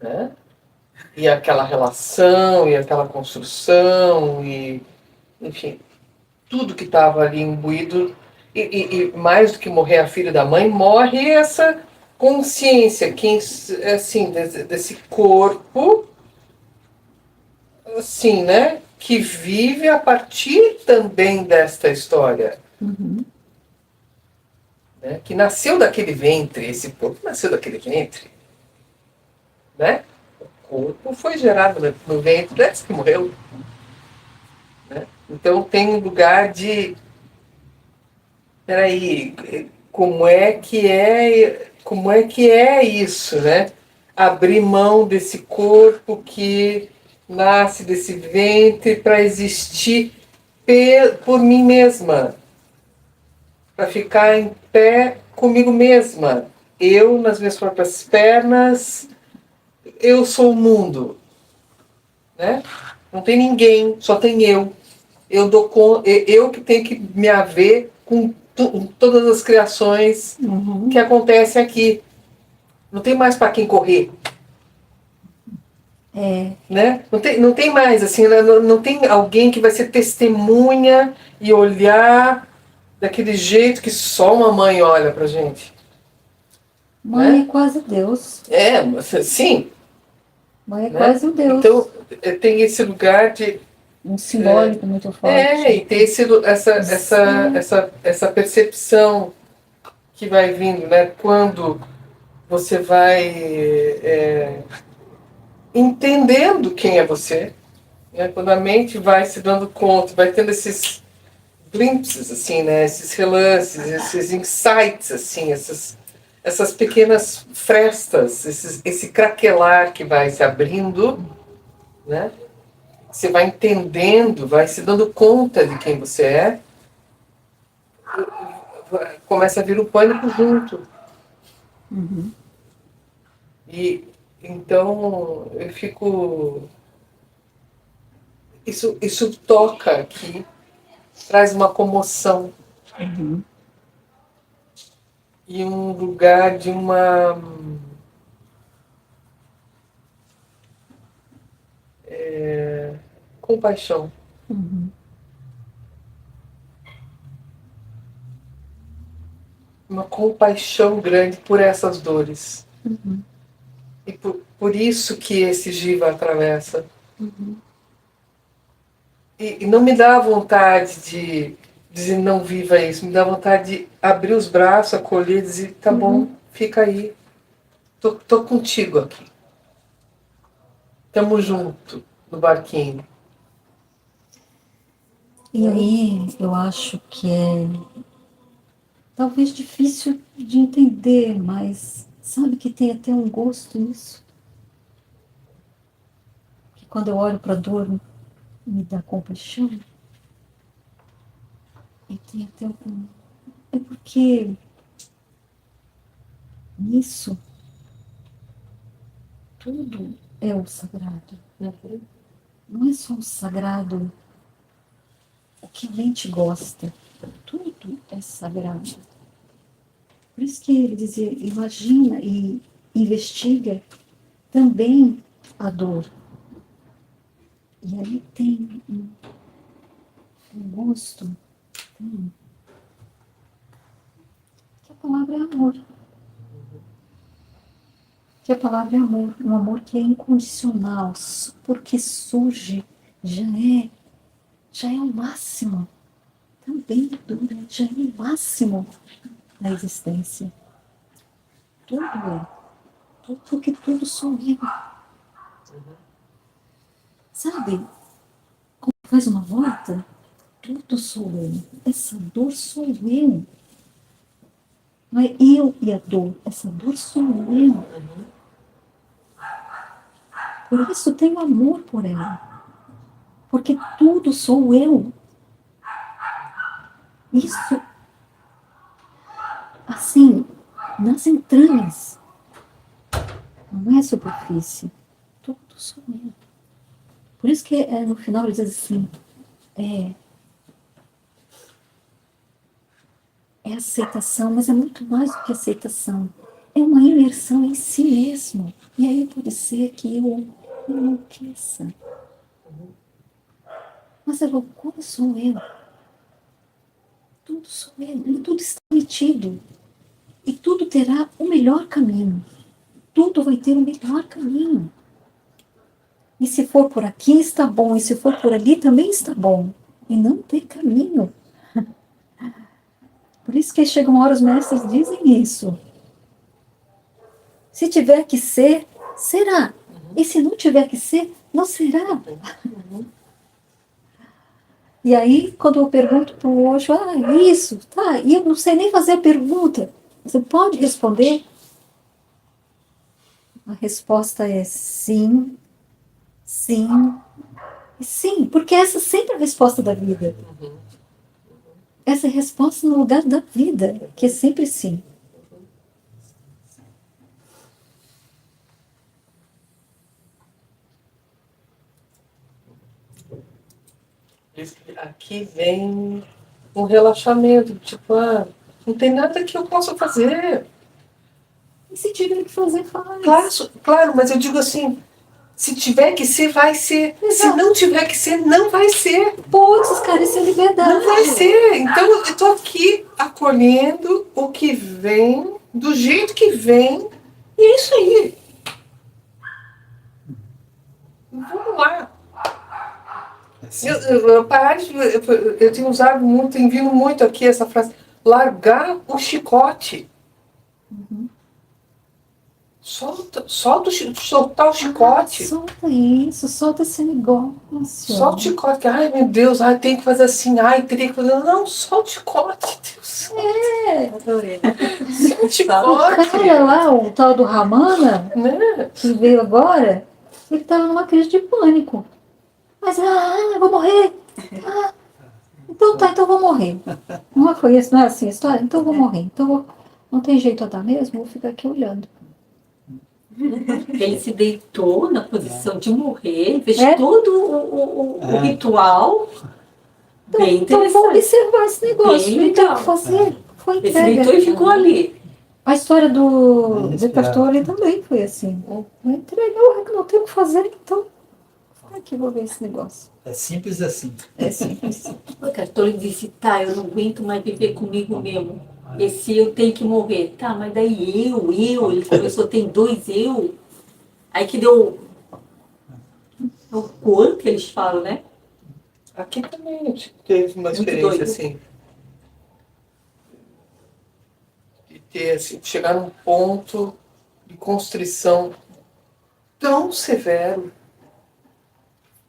Né? E aquela relação, e aquela construção, e enfim, tudo que estava ali imbuído, e mais do que morrer a filha da mãe, morre essa consciência, que, assim, desse corpo, assim, né, que vive a partir também desta história. Né, que nasceu daquele ventre, esse corpo nasceu daquele ventre. Né? O corpo foi gerado no ventre antes que morreu. Né? Então tem um lugar de... Peraí, como é que é isso, né? Abrir mão desse corpo que nasce desse ventre para existir por mim mesma, para ficar em pé comigo mesma. Eu nas minhas próprias pernas, eu sou o mundo, né? Não tem ninguém, só tem eu. Eu que tenho que me haver com todas as criações que acontecem aqui. Não tem mais para quem correr. Né? Não tem mais, assim, não tem alguém que vai ser testemunha e olhar daquele jeito que só uma mãe olha pra gente. Mãe Né? é quase Deus. Sim. Mãe é Né? quase o Deus. Então, tem esse lugar de... Um simbólico muito forte. e tem essa percepção que vai vindo, né? Quando você vai entendendo quem é você, né? Quando a mente vai se dando conta, vai tendo esses glimpses, assim, né? Esses relances, esses insights, assim, essas pequenas frestas, esse craquelar que vai se abrindo, né? Você vai entendendo, vai se dando conta de quem você é, começa a vir o pânico junto. E então eu fico... Isso toca aqui, traz uma comoção. E um lugar de uma... compaixão. Uma compaixão grande por essas dores. E por isso que esse Jiva atravessa. E não me dá vontade de dizer não viva isso, me dá vontade de abrir os braços, acolher e dizer tá bom, fica aí. Tô contigo aqui. Tamo junto no barquinho. E aí eu acho que é talvez difícil de entender, mas sabe que tem até um gosto nisso? Que quando eu olho para a dor, me dá compaixão. E tem até um... É porque nisso tudo é o sagrado. Não é só o sagrado o que a mente gosta. Tudo é sagrado. Por isso que ele dizia, imagina e investiga também a dor. E aí tem um gosto, que a palavra é amor. Que a palavra é amor, um amor que é incondicional, porque surge, já é o máximo. Também a dor já é o máximo da existência. Tudo é. Porque tudo sou eu. Sabe? Quando faz uma volta, tudo sou eu. Essa dor sou eu. Não é eu e a dor. Essa dor sou eu. Por isso tenho amor por ela. Porque tudo sou eu. Isso, assim, nas entranhas. Não é superfície. Tudo sou eu. Por isso que no final ele diz assim, é, é aceitação, mas é muito mais do que aceitação. É uma imersão em si mesmo. E aí pode ser que eu enlouqueça. Mas a loucura sou eu. Tudo sou eu. E tudo está permitido. E tudo terá o melhor caminho. Tudo vai ter o melhor caminho. E se for por aqui, está bom. E se for por ali, também está bom. E não tem caminho. Por isso que chega uma hora os mestres dizem isso. Se tiver que ser, será. E se não tiver que ser, não será. E aí, quando eu pergunto para o Osho, isso, tá, e eu não sei nem fazer a pergunta. Você pode responder? A resposta é sim, sim e sim, porque essa sempre é a resposta da vida. Essa é a resposta no lugar da vida, que é sempre sim. Aqui vem um relaxamento, tipo, não tem nada que eu possa fazer. E se tiver que fazer, faz. Claro, claro, mas eu digo assim, se tiver que ser, vai ser. Se Exato. não tiver que ser, não vai ser. Putz, cara, isso é liberdade. Não vai ser. Então eu estou aqui acolhendo o que vem, do jeito que vem, e é isso aí. Vamos lá. Eu tenho usado muito, tenho vindo muito aqui essa frase, largar o chicote. Soltar o chicote. Solta isso, solta esse negócio. Solta o chicote. Ai, meu Deus, tem que fazer assim. Ai, teria que fazer. Não, solta o chicote, Deus. Adorei. Solta o O chicote. cara lá, o tal do Ramana, Né? que veio agora, ele estava numa crise de pânico. Mas, eu vou morrer. Então tá, então eu vou morrer. Não foi isso, não é assim a história? Então eu vou morrer. Não tem jeito a dar mesmo, vou ficar aqui olhando. Ele se deitou na posição de morrer, fez É? todo o ritual. Bem Então eu vou interessante. observar esse negócio. Bem Não tem o legal. que fazer. Foi Ele se deitou e entrega. ficou ali. A história do Nem Eckhart esperava. Tolle também foi assim. Eu entregou, não tem o que fazer, então. Aqui vou ver esse negócio. É simples assim. É simples. O Cartoli disse, tá, eu não aguento mais viver comigo mesmo. Esse eu tenho que morrer. Tá, mas daí ele começou, tem dois eu. Aí que deu o cor que eles falam, né? Aqui também eu teve uma Muito experiência doido. assim. De ter, assim, chegar num ponto de constrição tão severo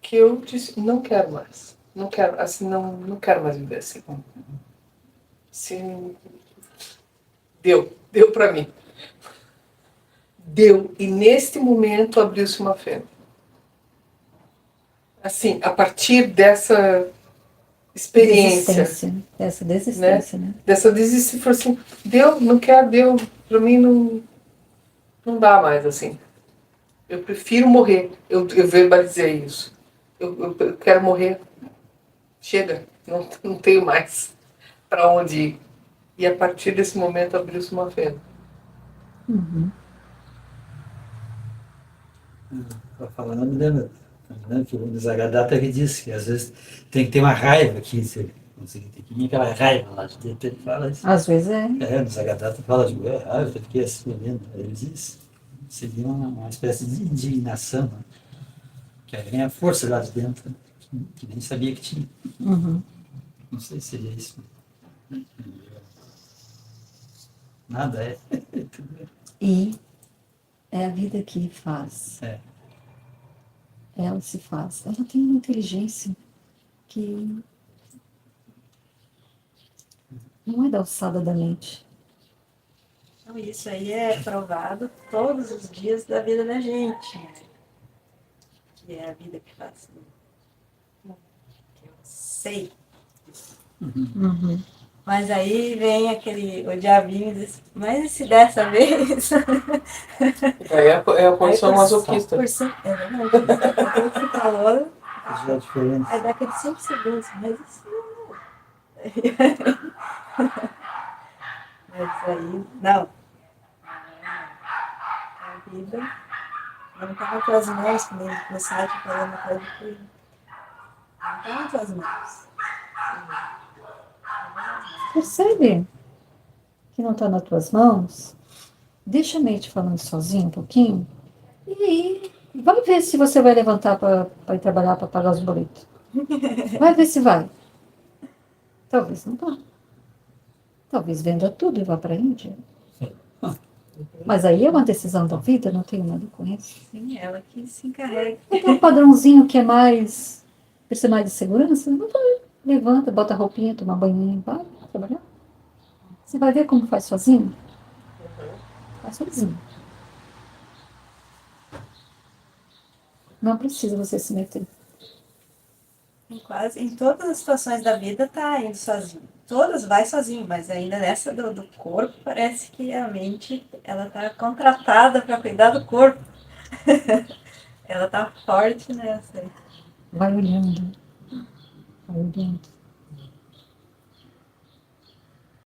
que eu disse, não quero mais. Não quero, assim, não quero mais viver assim. Assim, deu pra mim. Deu. E neste momento abriu-se uma fenda. Assim, a partir dessa experiência, Essa desistência, né? dessa desistência, falou assim, não quero, pra mim não dá mais, assim. Eu prefiro morrer. Eu verbalizei isso. Eu quero morrer. Chega, não tenho mais para onde ir. E a partir desse momento abriu-se uma fenda. Estou falando, me lembra, né, que o Nisargadatta que disse que às vezes tem que ter uma raiva aqui, tem que vir aquela raiva lá de dentro, ele fala isso. Às vezes é. O Nisargadatta fala de raiva, eu fiquei assim olhando, ele diz, seria uma espécie de indignação, né? Que aí vem a força lá de dentro, né, que nem sabia que tinha. Uhum. Não sei se seria isso. Nada é. E é a vida que faz. É. Ela se faz. Ela tem uma inteligência que não é da alçada da mente. Então, isso aí é provado todos os dias da vida da gente, né? Que é a vida que faz. sei. Uhum. Mas aí vem o diabinho e diz, mas e se dessa vez? É a condição Aí, masoquista. é verdade. Aquilo que você falou, Fazer a diferença. aí dá aqueles 5 segundos, mas isso mas aí, não. A vida não está nas tuas mãos, como no site falando para ele. Não está nas tuas mãos. Percebe que não está nas tuas mãos? Deixa a mente falando sozinho um pouquinho. E aí, vai ver se você vai levantar para ir trabalhar para pagar os boletos. Vai ver se vai. Talvez não vá. Talvez venda tudo e vá para a Índia. Mas aí é uma decisão da vida, não tenho nada com isso. Sim, ela que se encarrega. Tem um padrãozinho que é mais, por ser mais de segurança, não vai. Levanta, bota a roupinha, toma banho, vai trabalhar. Você vai ver como faz sozinho? Faz sozinho. Não precisa você se meter. Em todas as situações da vida tá indo sozinho. Todas vai sozinho, mas ainda nessa do corpo, parece que a mente ela tá contratada para cuidar do corpo. Ela tá forte nessa. Vai olhando. Vai olhando.